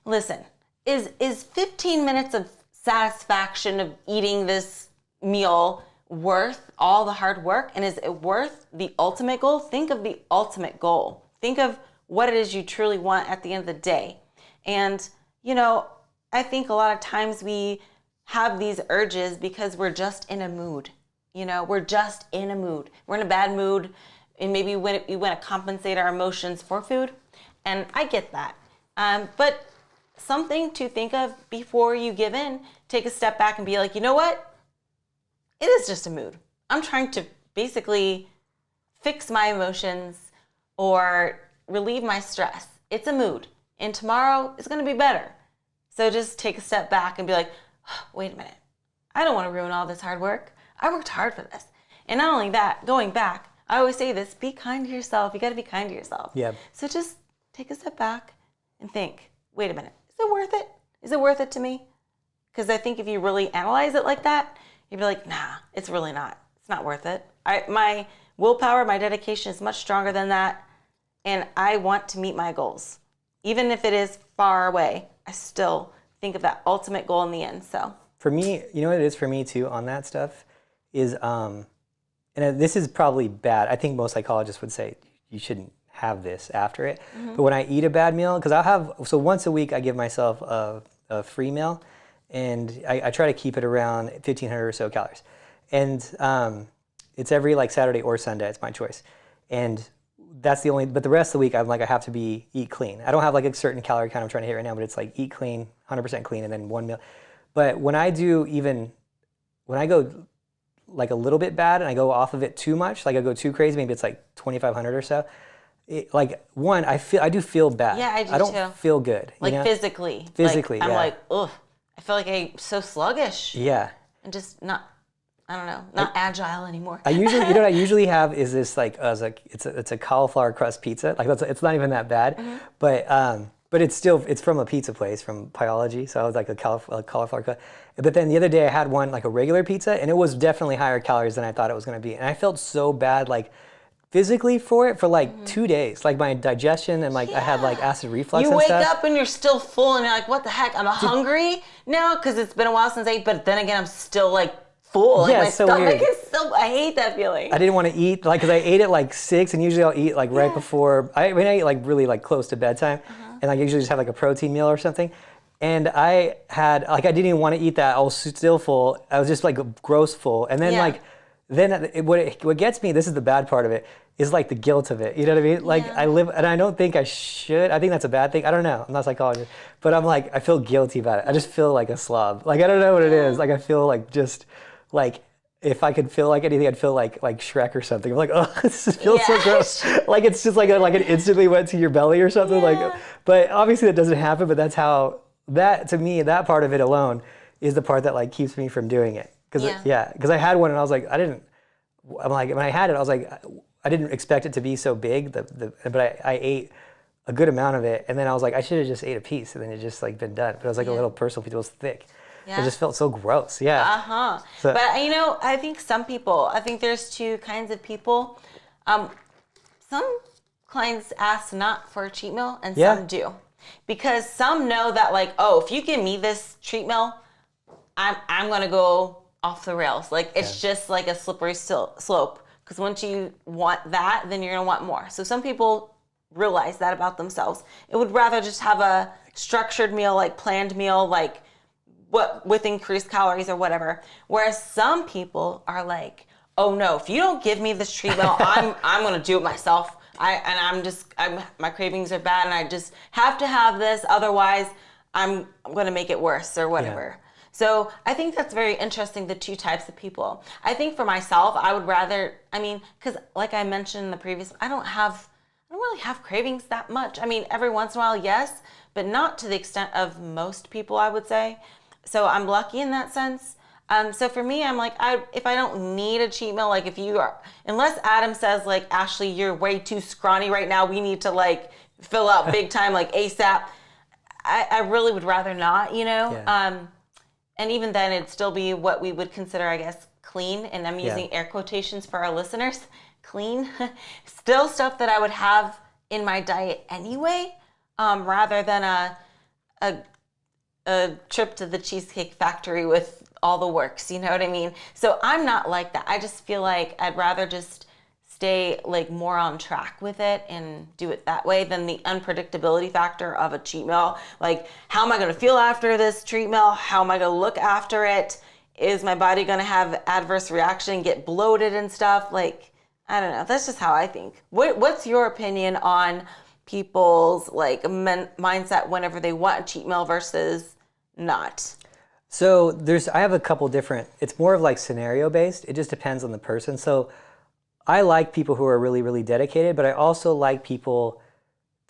listen, is 15 minutes of satisfaction of eating this meal worth all the hard work? And is it worth the ultimate goal? Think of the ultimate goal. Think of what it is you truly want at the end of the day. And, I think a lot of times we have these urges because we're just in a mood. We're just in a mood. We're in a bad mood, and maybe we want to compensate our emotions for food. And I get that. But something to think of before you give in, take a step back and be like, you know what? It is just a mood. I'm trying to basically fix my emotions or relieve my stress. It's a mood. And tomorrow is going to be better. So just take a step back and be like, oh, wait a minute. I don't want to ruin all this hard work. I worked hard for this. And not only that, going back, I always say this, be kind to yourself. You got to be kind to yourself. Yeah. So just take a step back and think, wait a minute. Is it worth it? Is it worth it to me? Because I think if you really analyze it like that, you'd be like, nah, it's really not. It's not worth it. My willpower, my dedication is much stronger than that. And I want to meet my goals. Even if it is far away, I still think of that ultimate goal in the end. So for me, you know what it is for me too on that stuff is, and this is probably bad. I think most psychologists would say you shouldn't have this after it. But when I eat a bad meal, because so once a week I give myself a free meal. And I try to keep it around 1,500 or so calories. And it's every like Saturday or Sunday. It's my choice. And that's the only, but the rest of the week I'm like, I have to eat clean. I don't have like a certain calorie count I'm trying to hit right now, but it's like eat clean, 100% clean, and then one meal. But when I go like a little bit bad and I go off of it too much, like I go too crazy, maybe it's like 2,500 or so. I do feel bad. Yeah, I do too. I don't feel good. Like physically. Physically, I'm like, ugh. I feel like I'm so sluggish. Yeah. And just not agile anymore. I usually, what I usually have is this it's a cauliflower crust pizza. Like it's not even that bad, but but it's from a pizza place from Pyology. So I was like a cauliflower cut. But then the other day I had one like a regular pizza, and it was definitely higher calories than I thought it was going to be. And I felt so bad, like physically for it for like 2 days. Like my digestion and like I had like acid reflux You and wake stuff. up and you're still full, and you're like, what the heck? I'm hungry now because it's been a while since I ate, but then again, I'm still like full. Like Yeah, my it's so stomach weird. is still, I hate that feeling. I didn't want to eat, like, because I ate at like 6, and usually I'll eat like right before, I eat like really like close to bedtime, and like usually just have like a protein meal or something. And I had, like, I didn't even want to eat that. I was still full. I was just like gross full. And then what gets me, this is the bad part of it, is like the guilt of it. You know what I mean? Like I live, and I don't think I should. I think that's a bad thing. I don't know. I'm not a psychologist, but I'm like, I feel guilty about it. I just feel like a slob. Like, I don't know what it is. Like, I feel like just like, if I could feel like anything, I'd feel like Shrek or something. I'm like, oh, this feels so gross. Like, it's just like it instantly went to your belly or something. Like, but obviously that doesn't happen. But that's how, that to me, that part of it alone is the part that like keeps me from doing it. Because I had one and I was like, I'm like, when I had it, I was like, I didn't expect it to be so big. But I ate a good amount of it, and then I was like, I should have just ate a piece, and then it just like been done. But it was like a little personal piece. It was thick. It just felt so gross. Yeah. So, but you know, I think there's two kinds of people. Some clients ask not for a cheat meal, and some do, because some know that like, oh, if you give me this treat meal, I'm gonna go off the rails. Like, it's just like a slippery slope. Because once you want that, then you're gonna want more. So some people realize that about themselves. It would rather just have a structured meal, like planned meal, like what with increased calories or whatever. Whereas some people are like, oh no, if you don't give me this treat meal, I'm gonna do it myself. My cravings are bad, and I just have to have this. Otherwise, I'm gonna make it worse or whatever. Yeah. So I think that's very interesting, the two types of people. I think for myself, I would rather, because like I mentioned in the previous, I don't really have cravings that much. I mean, every once in a while, yes, but not to the extent of most people, I would say. So I'm lucky in that sense. So for me, I'm like, if I don't need a cheat meal, like unless Adam says like, Ashley, you're way too scrawny right now, we need to like fill out big time, like ASAP. I really would rather not, you know? Yeah. And even then, it'd still be what we would consider, I guess, clean. And I'm using air quotations for our listeners. Clean. Still stuff that I would have in my diet anyway, rather than a trip to the Cheesecake Factory with all the works. You know what I mean? So I'm not like that. I just feel like I'd rather just stay like more on track with it and do it that way than the unpredictability factor of a cheat meal. Like, how am I going to feel after this treat meal? How am I going to look after it? Is my body going to have adverse reaction, get bloated and stuff? Like, I don't know. That's just how I think. What's your opinion on people's like mindset whenever they want a cheat meal versus not? So I have a couple different, it's more of like scenario based. It just depends on the person. So I like people who are really, really dedicated, but I also like people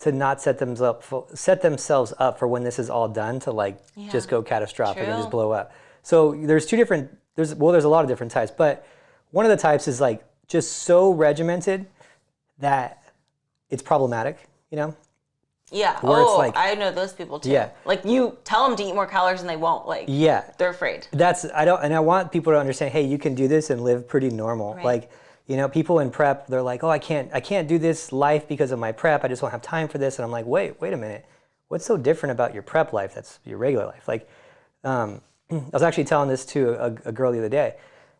to not set themselves up for when this is all done to like just go catastrophic and just blow up. So there's there's a lot of different types, but one of the types is like just so regimented that it's problematic, you know? Yeah. Where it's like, I know those people too. Yeah. Like, you tell them to eat more calories and they won't. Like, they're afraid. I want people to understand, hey, you can do this and live pretty normal. Right. Like, you know, people in prep, they're like, oh, I can't do this life because of my prep. I just won't have time for this. And I'm like, wait a minute. What's so different about your prep life that's your regular life? Like, I was actually telling this to a girl the other day,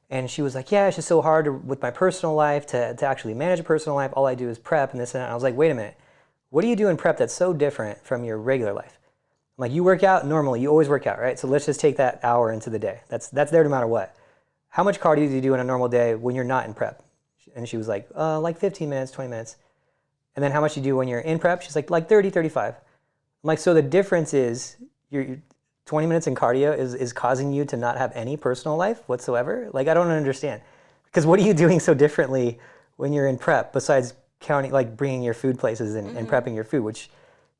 and she was like, yeah, it's just so hard with my personal life to actually manage a personal life. All I do is prep and this and that. And I was like, wait a minute. What do you do in prep that's so different from your regular life? I'm like, you work out normally. You always work out, right? So let's just take that hour into the day. That's there no matter what. How much cardio do you do in a normal day when you're not in prep? And she was like 15 minutes, 20 minutes. And then how much you do when you're in prep? She's like 30, 35. I'm like, so the difference is your 20 minutes in cardio is causing you to not have any personal life whatsoever? Like, I don't understand. Because what are you doing so differently when you're in prep besides counting, like bringing your food places and prepping your food, which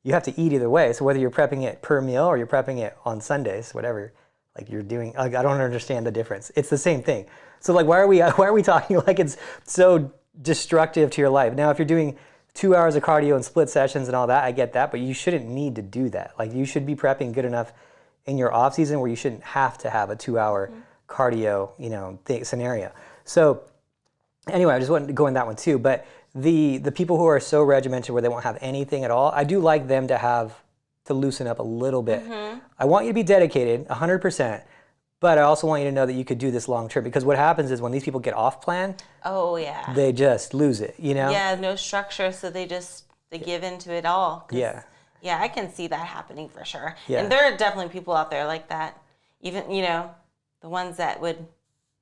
you have to eat either way. So whether you're prepping it per meal or you're prepping it on Sundays, whatever, like you're doing, like, I don't understand the difference. It's the same thing. So like, why are we talking like it's so destructive to your life? Now, if you're doing 2 hours of cardio and split sessions and all that. I get that, but you shouldn't need to do that. Like you should be prepping good enough in your off season where you shouldn't have to have a 2 hour cardio, scenario. So anyway, I just wanted to go in that one too. But the people who are so regimented where they won't have anything at all, I do like them to loosen up a little bit. I want you to be dedicated 100%. But I also want you to know that you could do this long term, because what happens is when these people get off plan, they just lose it, Yeah, no structure, so they give into it all. Yeah. Yeah, I can see that happening for sure. Yeah. And there are definitely people out there like that. Even, the ones that would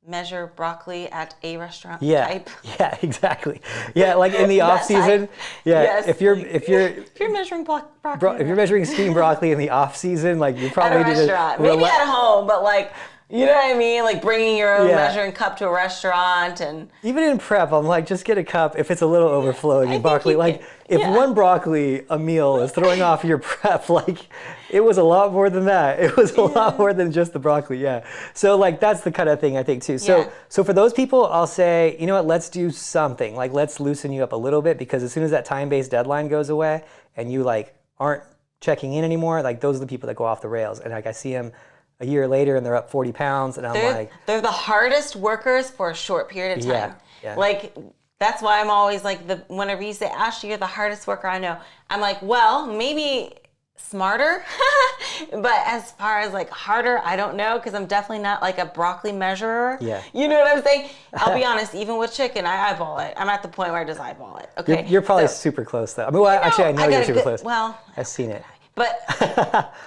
measure broccoli at a restaurant type. Yeah, exactly. Yeah, like in the off season. Yeah, yes, if you're measuring broccoli, if you're measuring steamed broccoli in the off season, like you probably at a restaurant, maybe at home, but like, you know what I mean? Like bringing your own measuring cup to a restaurant. And even in prep, I'm like, just get a cup if it's a little overflowing in broccoli. Like if one broccoli a meal is throwing off your prep, like it was a lot more than that. It was a lot more than just the broccoli. Yeah. So like that's the kind of thing I think too. So for those people, I'll say, you know what, let's do something. Like let's loosen you up a little bit, because as soon as that time-based deadline goes away and you like aren't checking in anymore, like those are the people that go off the rails. And like I see them a year later and they're up 40 pounds and they're the hardest workers for a short period of time. Yeah. Like that's why I'm always like, whenever you say, Ashley, you're the hardest worker I know, I'm like, well, maybe smarter, but as far as like harder, I don't know, because I'm definitely not like a broccoli measurer. Yeah. You know what I'm saying? I'll be honest, even with chicken, I eyeball it. I'm at the point where I just eyeball it. Okay. You're probably super close though. I mean, I know you're super close. Well, I've seen it. But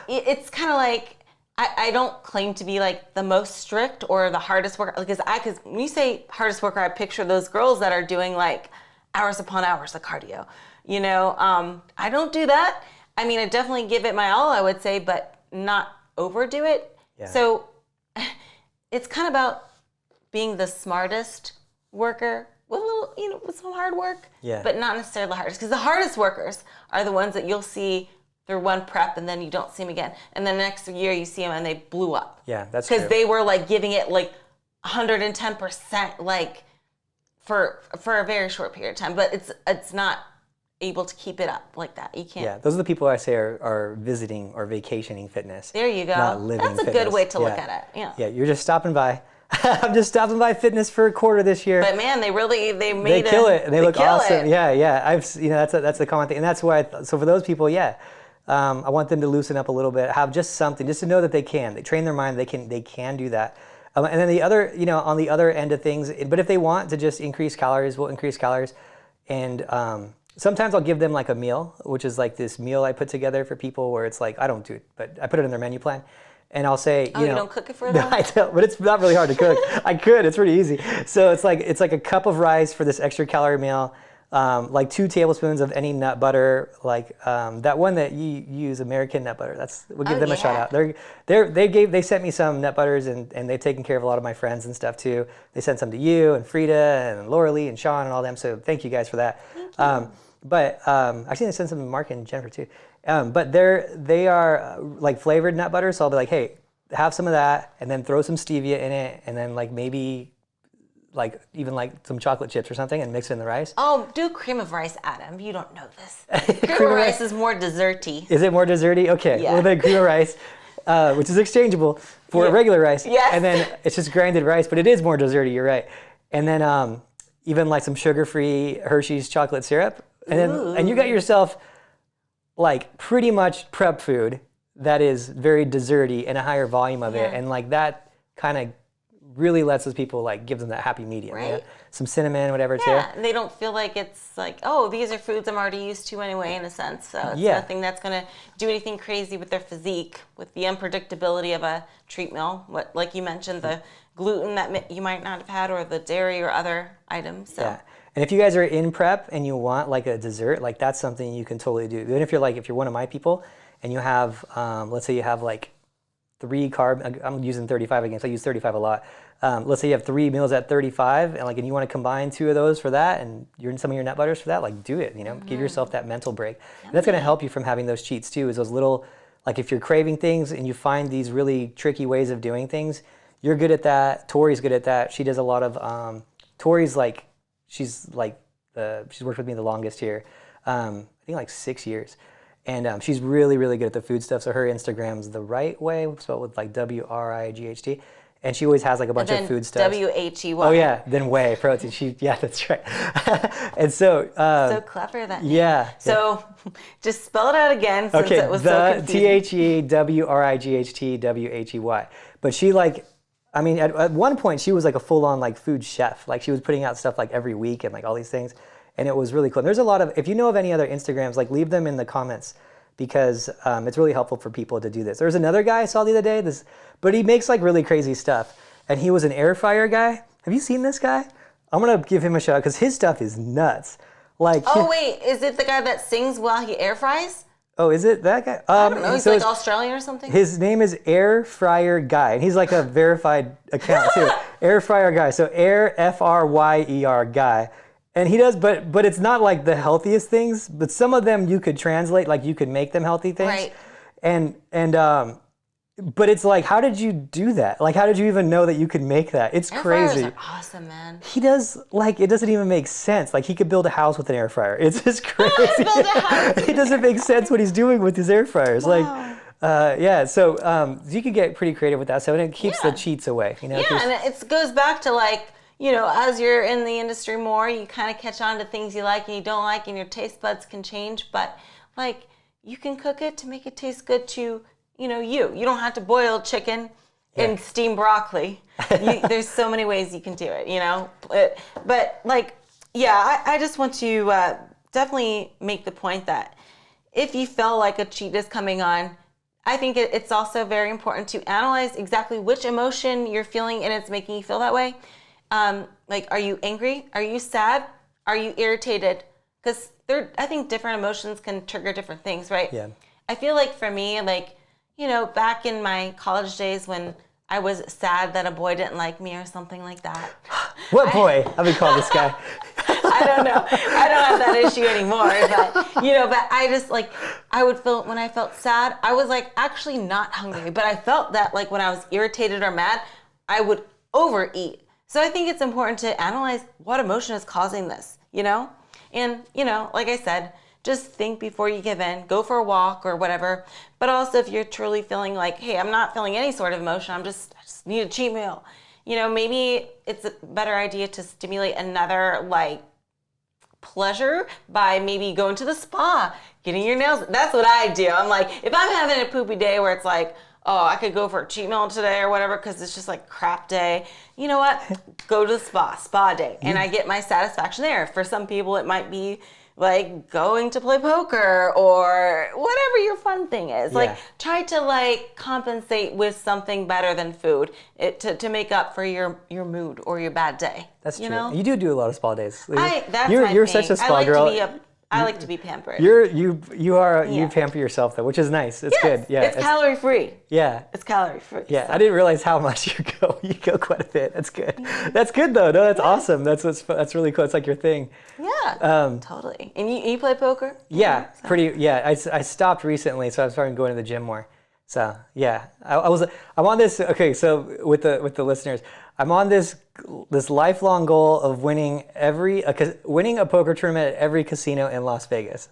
it's kind of like, I don't claim to be like the most strict or the hardest worker, because when you say hardest worker, I picture those girls that are doing like hours upon hours of cardio. I don't do that. I mean, I definitely give it my all, I would say, but not overdo it. Yeah. So it's kind of about being the smartest worker with a little, with some hard work, but not necessarily the hardest, because the hardest workers are the ones that you'll see through one prep and then you don't see them again. And then the next year you see them and they blew up. Yeah, that's true. Because they were like giving it like 110% like for a very short period of time. But it's not able to keep it up like that. You can't. Yeah, those are the people I say are visiting or vacationing fitness. There you go. Not living That's a fitness. good way to look at it. Yeah. Yeah, you're just stopping by. I'm just stopping by fitness for a quarter this year. But man, they kill it. And they look awesome. It. Yeah. That's the common thing, and that's why. So for those people, I want them to loosen up a little bit, have just something, just to know that they can. They train their mind. They can do that. And then the other, on the other end of things. But if they want to just increase calories, we'll increase calories. And sometimes I'll give them like a meal, which is like this meal I put together for people where it's like, I don't do it, but I put it in their menu plan. And I'll say, you don't cook it for them? I don't, but it's not really hard to cook. I could, it's pretty easy. So it's like a cup of rice for this extra calorie meal, like 2 tablespoons of any nut butter, like that one that you use, American nut butter. We'll give them a shout out. They sent me some nut butters and they've taken care of a lot of my friends and stuff too. They sent some to you and Frida and Laura Lee and Sean and all them. So thank you guys for that. But actually they sent some to Mark and Jennifer too. But they are like flavored nut butter. So I'll be like, hey, have some of that and then throw some stevia in it. And then like maybe like even like some chocolate chips or something and mix it in the rice. Oh, do cream of rice, Adam. You don't know this. Cream of rice is more desserty. Is it more desserty? Okay. Yeah. Well, then cream of rice, which is exchangeable for regular rice. Yes. And then it's just grinded rice, but it is more desserty. You're right. And then even like some sugar-free Hershey's chocolate syrup. And you got yourself like pretty much prep food that is very desserty and a higher volume of it. And like that kind of really lets those people like give them that happy medium. Right. You know? Some cinnamon, whatever too. Yeah, and they don't feel like it's like, oh, these are foods I'm already used to anyway, in a sense. So it's nothing that's going to do anything crazy with their physique, with the unpredictability of a treat meal. What, like you mentioned, the gluten that you might not have had, or the dairy or other items. So. Yeah. And if you guys are in prep and you want like a dessert, like that's something you can totally do. Even if you're one of my people and you have, let's say you have like 3 carb, I'm using 35 again, so I use 35 a lot. Let's say you have 3 meals at 35 and you want to combine 2 of those for that and you're in some of your nut butters for that, like do it, give yourself that mental break. And that's going to help you from having those cheats too, is those little, like if you're craving things and you find these really tricky ways of doing things, you're good at that. Tori's good at that. She does a lot of, Tori's like, she's worked with me the longest here. I think like 6 years. And she's really, really good at the food stuff. So her Instagram's The Right Way, spelled with like WRIGHT. And she always has like a bunch of food stuff. WHEY. Oh yeah, then whey protein. Yeah, that's right. And so so clever that name. Yeah. So just spell it out again since it was so confusing. THEWRIGHT But she like, I mean, at one point she was like a full-on like food chef. Like she was putting out stuff like every week and like all these things. And it was really cool. And there's a lot of, if you know of any other Instagrams, like leave them in the comments because it's really helpful for people to do this. There's another guy I saw the other day, but he makes like really crazy stuff. And he was an air fryer guy. Have you seen this guy? I'm gonna give him a shout out because his stuff is nuts. Like, wait, is it the guy that sings while he air fries? Oh, is it that guy? I don't know. He's like Australian or something. His name is Air Fryer Guy, and he's like a verified account too. Air Fryer Guy. So Air FRYER Guy. And he does, but it's not like the healthiest things, but some of them you could translate, like you could make them healthy things. Right. But it's like, how did you do that? Like, how did you even know that you could make that? It's air crazy. Fryers are awesome, man. He does, like, it doesn't even make sense. Like, he could build a house with an air fryer. It's just crazy. Build a house. It doesn't make sense what he's doing with his air fryers. Wow. Like, so you could get pretty creative with that. So it keeps the cheats away. You know? Yeah, and it goes back to like, you know, as you're in the industry more, you kind of catch on to things you like and you don't like, and your taste buds can change. But like, you can cook it to make it taste good to, you know, you. You don't have to boil chicken and steam broccoli. There's so many ways you can do it, you know. But like, yeah, I just want to definitely make the point that if you feel like a cheat is coming on, I think it's also very important to analyze exactly which emotion you're feeling and it's making you feel that way. Like, are you angry? Are you sad? Are you irritated? Because I think different emotions can trigger different things, right? Yeah. I feel like for me, like, you know, back in my college days when I was sad that a boy didn't like me or something like that. What boy? I've been called this guy. I don't know. I don't have that issue anymore. But, you know, but I just like, I would feel when I felt sad, I was like actually not hungry. But I felt that like when I was irritated or mad, I would overeat. So I think it's important to analyze what emotion is causing this, you know? And, you know, like I said, just think before you give in, go for a walk or whatever. But also if you're truly feeling like, hey, I'm not feeling any sort of emotion, I just need a cheat meal. You know, maybe it's a better idea to stimulate another like pleasure by maybe going to the spa, getting your nails. That's what I do. I'm like, if I'm having a poopy day where it's like, oh, I could go for a cheat meal today or whatever because it's just like crap day. You know what? Go to the spa day. And I get my satisfaction there. For some people, it might be like going to play poker or whatever your fun thing is. Like try to like compensate with something better than food to make up for your mood or your bad day. That's true. You know? You do a lot of spa days. You're such a spa girl. I like to be pampered. You pamper yourself though, which is nice. It's good. Yeah, it's calorie free. Yeah, it's calorie free. Yeah, so. I didn't realize how much you go. You go quite a bit. That's good. That's good though. No, that's awesome. That's really cool. It's like your thing. Yeah, totally. And you play poker? Yeah, pretty. Yeah, I stopped recently, so I'm starting going to the gym more. So yeah, I'm on this. Okay, so with the listeners, I'm on this lifelong goal of winning a poker tournament at every casino in Las Vegas.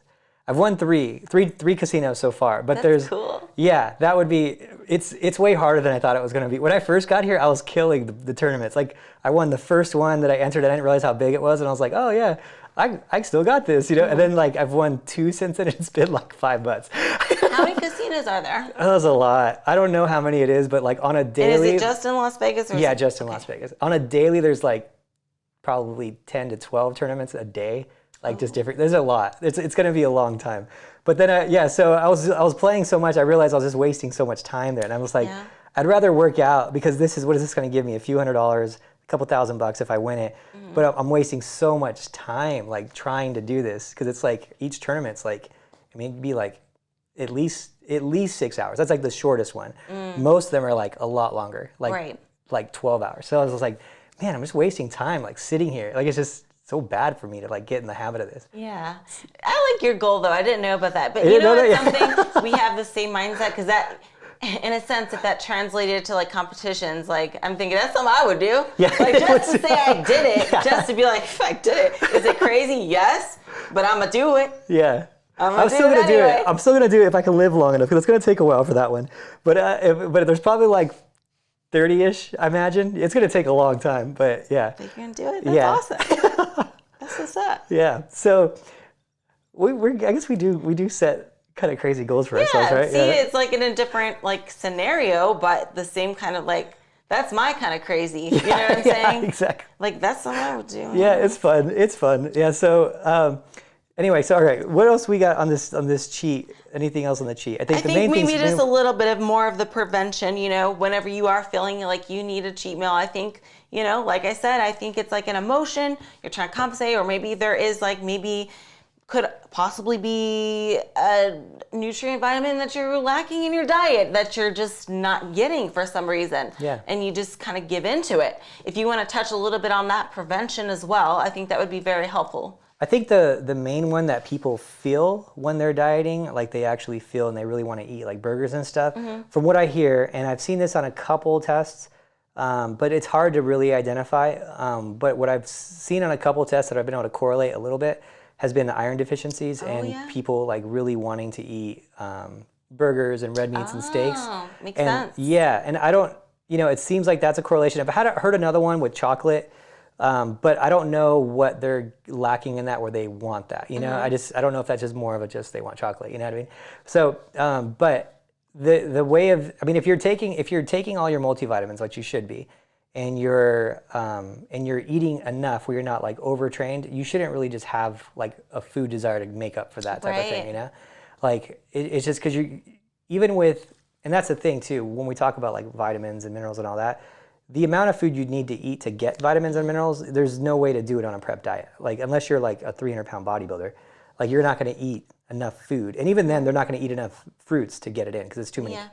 I've won three casinos so far, but That's cool. Yeah, that would be. It's way harder than I thought it was going to be. When I first got here, I was killing the tournaments. Like I won the first one that I entered, and I didn't realize how big it was, and I was like, oh yeah. I still got this, you know, and then like I've won 2 since then. It's been like $5. How many casinos are there? Oh, that's a lot. I don't know how many it is, but like on a daily. And is it just in Las Vegas? Or just in Las Vegas. On a daily, there's like probably 10 to 12 tournaments a day, like just different. There's a lot. It's going to be a long time. But then so I was playing so much, I realized I was just wasting so much time there, and I was like, I'd rather work out because what is this going to give me? A few $100s. Couple $1,000 if I win it, but I'm wasting so much time like trying to do this because it's like each tournament's like, I mean, it'd be like at least 6 hours. That's like the shortest one. Most of them are like a lot longer, like 12 hours. So I was just like, man, I'm just wasting time like sitting here. Like it's just so bad for me to like get in the habit of this. Yeah, I like your goal though. I didn't know about that, but you know what's something we have the same mindset because that. In a sense, if that translated to like competitions, like I'm thinking that's something I would do. Yeah. Like just to say I did it, just to be like, I did it. Is it crazy? Yes. but I'm gonna do it. Yeah. I'm still gonna do it. I'm still gonna do it if I can live long enough, because it's gonna take a while for that one. But there's probably like 30-ish, I imagine. It's gonna take a long time, but yeah. But you're gonna do it. That's awesome. That's what's up. Yeah. So I guess we do set kind of crazy goals for ourselves, right? See, it's like in a different like scenario, but the same kind of like, that's my kind of crazy. You know what I'm saying? Exactly. Like that's something I would do. Yeah, it's fun. It's fun. Yeah. So anyway, so all right, what else we got on this cheat? Anything else on the cheat? I think the main thing maybe just a little bit of more of the prevention. You know, whenever you are feeling like you need a cheat meal, I think, you know, like I said, I think it's like an emotion. You're trying to compensate, or maybe there is like could possibly be a nutrient vitamin that you're lacking in your diet that you're just not getting for some reason. Yeah. And you just kind of give into it. If you want to touch a little bit on that prevention as well, I think that would be very helpful. I think the main one that people feel when they're dieting, like they actually feel and they really want to eat like burgers and stuff, from what I hear, and I've seen this on a couple tests, but it's hard to really identify. But what I've seen on a couple tests that I've been able to correlate a little bit has been the iron deficiencies and people like really wanting to eat burgers and red meats and steaks. Makes sense. Yeah, and I don't, it seems like that's a correlation. I've heard another one with chocolate, but I don't know what they're lacking in that where they want that. I don't know if that's just more of they want chocolate. You know what I mean? So, but the way of, I mean, if you're taking all your multivitamins, like you should be, and you're eating enough where you're not like overtrained, you shouldn't really just have like a food desire to make up for that type of thing, Like it's just because even with, and that's the thing too, when we talk about like vitamins and minerals and all that, the amount of food you need to eat to get vitamins and minerals, there's no way to do it on a prep diet. Like unless you're like a 300-pound bodybuilder, like you're not going to eat enough food. And even then, they're not going to eat enough fruits to get it in because it's too many. Yeah.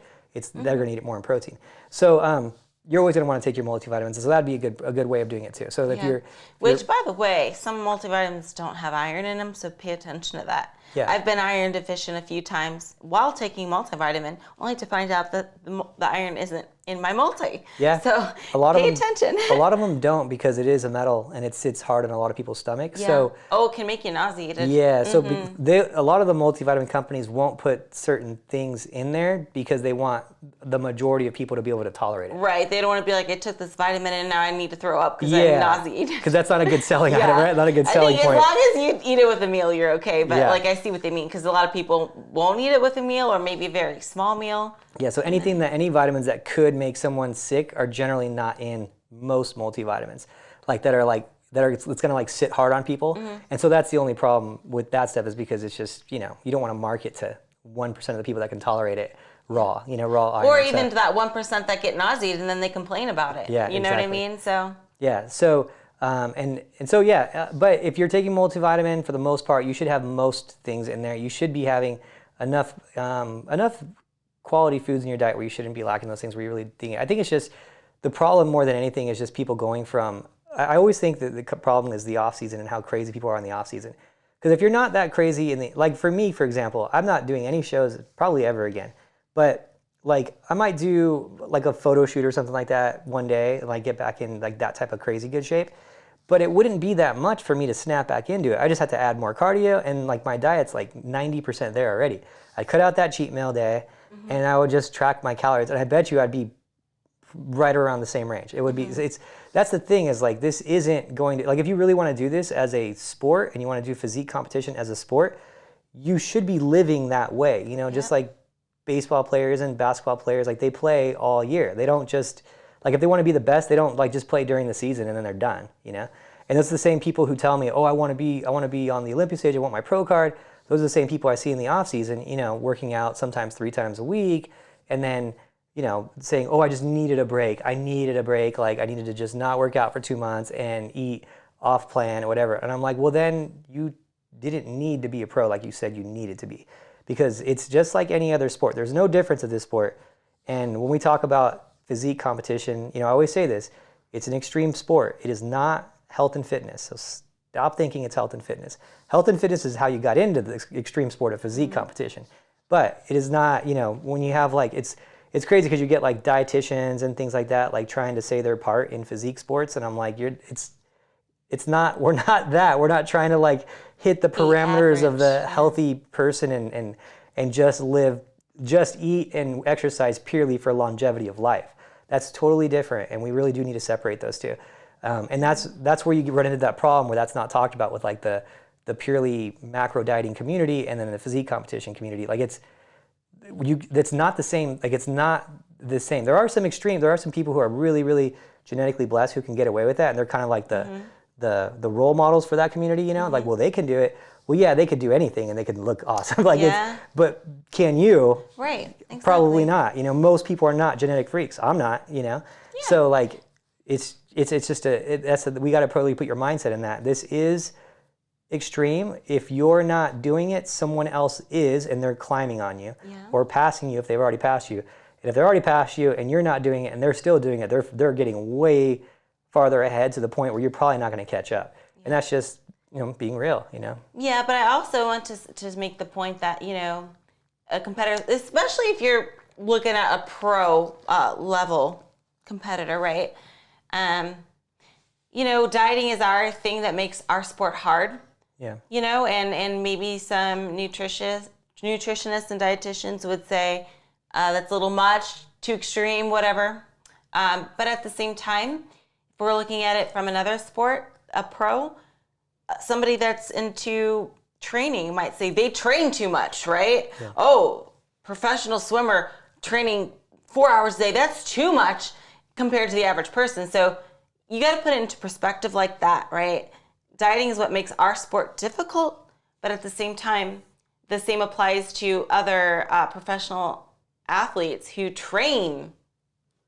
They're going to eat it more in protein. So you're always going to want to take your multivitamins. So that'd be a good way of doing it too. So if Which, by the way, some multivitamins don't have iron in them, so pay attention to that. Yeah. I've been iron deficient a few times while taking multivitamin, only to find out that the iron isn't in my multi. Yeah. So pay attention. A lot of them don't because it is a metal and it sits hard in a lot of people's stomachs. Yeah. So it can make you nauseated. Yeah. So a lot of the multivitamin companies won't put certain things in there because they want the majority of people to be able to tolerate it. Right. They don't want to be like, I took this vitamin and now I need to throw up because I'm nauseated. Because that's not a good selling item, right? Not a good selling point. As long as you eat it with a meal, you're okay. But like I see what they mean because a lot of people won't eat it with a meal or maybe a very small meal. Yeah. So any vitamins that could make someone sick are generally not in most multivitamins, it's going to like sit hard on people. And so that's the only problem with that stuff is because it's just, you don't want to market to 1% of the people that can tolerate it raw iron. Or even to that 1% that get nauseated and then they complain about it. Yeah, you know what I mean? So yeah. So but if you're taking multivitamin, for the most part, you should have most things in there. You should be having enough quality foods in your diet where you shouldn't be lacking those things where you really think. I think it's just the problem more than anything is just people going from. I always think that the problem is the off season and how crazy people are in the off season. Because if you're not that crazy like for me, for example, I'm not doing any shows probably ever again. But like I might do like a photo shoot or something like that one day and like get back in like that type of crazy good shape. But it wouldn't be that much for me to snap back into it. I just had to add more cardio and like my diet's like 90% there already. I cut out that cheat meal day and I would just track my calories and I bet you I'd be right around the same range. It would be, that's the thing is like this isn't going to, like if you really want to do this as a sport and you want to do physique competition as a sport, you should be living that way, just like baseball players and basketball players, like they play all year. They don't just, like if they want to be the best, they don't like just play during the season and then they're done, And it's the same people who tell me, oh, I want to be on the Olympic stage, I want my pro card. Those are the same people I see in the off season, working out sometimes 3 times a week and then, saying, oh, I just needed a break. I needed a break. Like I needed to just not work out for 2 months and eat off plan or whatever. And I'm like, well, then you didn't need to be a pro like you said you needed to be. Because it's just like any other sport. There's no difference in this sport. And when we talk about physique competition, I always say this, it's an extreme sport. It is not health and fitness. So stop thinking it's health and fitness. Health and fitness is how you got into the extreme sport of physique competition. But it is not, when you have like, it's crazy because you get like dietitians and things like that, like trying to say their part in physique sports. And I'm like, we're not that. We're not trying to like hit the parameters of the healthy person and just eat and exercise purely for longevity of life. That's totally different, and we really do need to separate those two. And that's where you run into that problem where that's not talked about with like the purely macro dieting community and then the physique competition community. Like it's not the same. Like it's not the same. There are some extreme. There are some people who are really, really genetically blessed who can get away with that, and they're kind of like the role models for that community. You know, like well they can do it. Well, yeah, they could do anything and they could look awesome. Like but can you? Right. Exactly. Probably not. You know, most people are not genetic freaks. I'm not. You know, so like it's just we got to probably put your mindset in that. This is extreme. If you're not doing it, someone else is, and they're climbing on you or passing you if they've already passed you. And if they're already past you and you're not doing it and they're still doing it, they're getting way farther ahead to the point where you're probably not going to catch up. And that's just, you know, being real, you know. Yeah, but I also want to make the point that, you know, a competitor, especially if you're looking at a pro level competitor, right? You know, dieting is our thing that makes our sport hard. Yeah. You know, and maybe some nutritionists and dietitians would say that's a little much, too extreme, whatever. But at the same time, if we're looking at it from another sport, a pro, somebody that's into training might say they train too much, right? Yeah. Oh, professional swimmer training 4 hours a day, that's too much compared to the average person. So you got to put it into perspective like that, right? Dieting is what makes our sport difficult, but at the same time, the same applies to other professional athletes who train,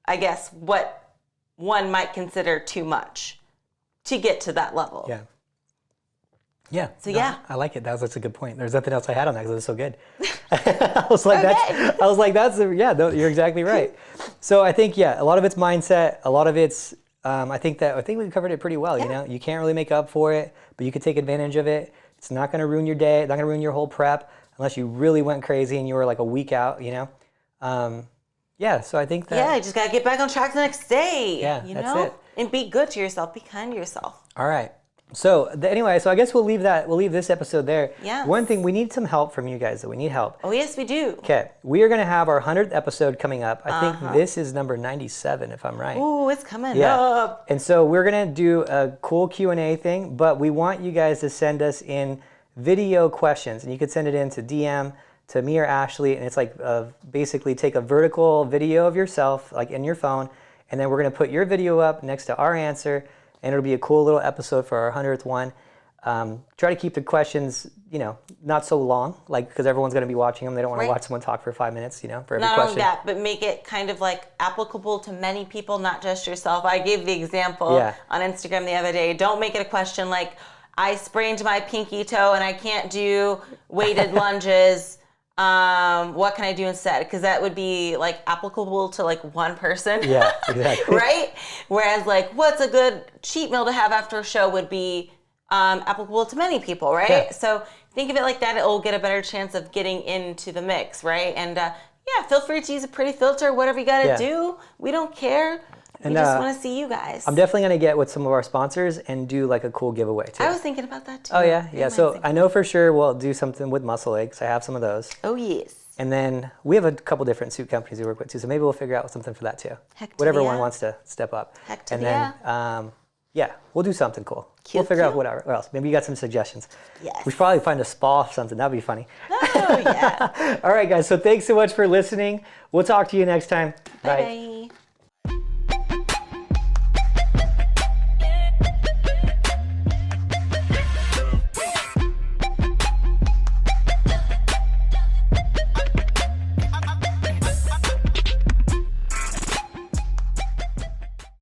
I guess, what one might consider too much to get to that level. Yeah. Yeah. So no, I like it. That's a good point. There's nothing else I had on that because it was so good. I was like, you're exactly right. So I think, a lot of it's mindset. A lot of it's, I think we covered it pretty well. You know, you can't really make up for it, but you could take advantage of it. It's not going to ruin your day. It's not going to ruin your whole prep unless you really went crazy and you were like a week out, you know? So I think that. Yeah, you just got to get back on track the next day. Yeah, that's it. And be good to yourself. Be kind to yourself. All right. So anyway, I guess we'll leave this episode there. Yeah. One thing, we need some help from you guys, though. We need help. Oh, yes, we do. Okay. We are going to have our 100th episode coming up. I think this is number 97, if I'm right. Ooh, it's coming up. And so we're going to do a cool Q&A thing, but we want you guys to send us in video questions. And you could send it in to DM, to me or Ashley, and it's like basically take a vertical video of yourself, like in your phone, and then we're going to put your video up next to our answer, and it'll be a cool little episode for our 100th one. Try to keep the questions, not so long, like because everyone's going to be watching them. They don't want to watch someone talk for 5 minutes, for every question. Not only that, but make it kind of like applicable to many people, not just yourself. I gave the example on Instagram the other day. Don't make it a question like, I sprained my pinky toe and I can't do weighted lunges. What can I do instead? Because that would be like applicable to like one person. Yeah, exactly. Right? Whereas like, what's a good cheat meal to have after a show would be applicable to many people, right? Yeah. So think of it like that. It'll get a better chance of getting into the mix, right? And feel free to use a pretty filter, whatever you got to do. We don't care. We just want to see you guys. I'm definitely going to get with some of our sponsors and do like a cool giveaway too. I was thinking about that too. Oh yeah? Yeah. So I know for sure we'll do something with Muscle Legs. I have some of those. Oh yes. And then we have a couple different suit companies we work with too. So maybe we'll figure out something for that too. Whatever one wants to step up. Heck to and then we'll do something cool. We'll figure out what else. Maybe you got some suggestions. Yes. We should probably find a spa or something. That'd be funny. Oh yeah. All right guys. So thanks so much for listening. We'll talk to you next time. Bye. Bye.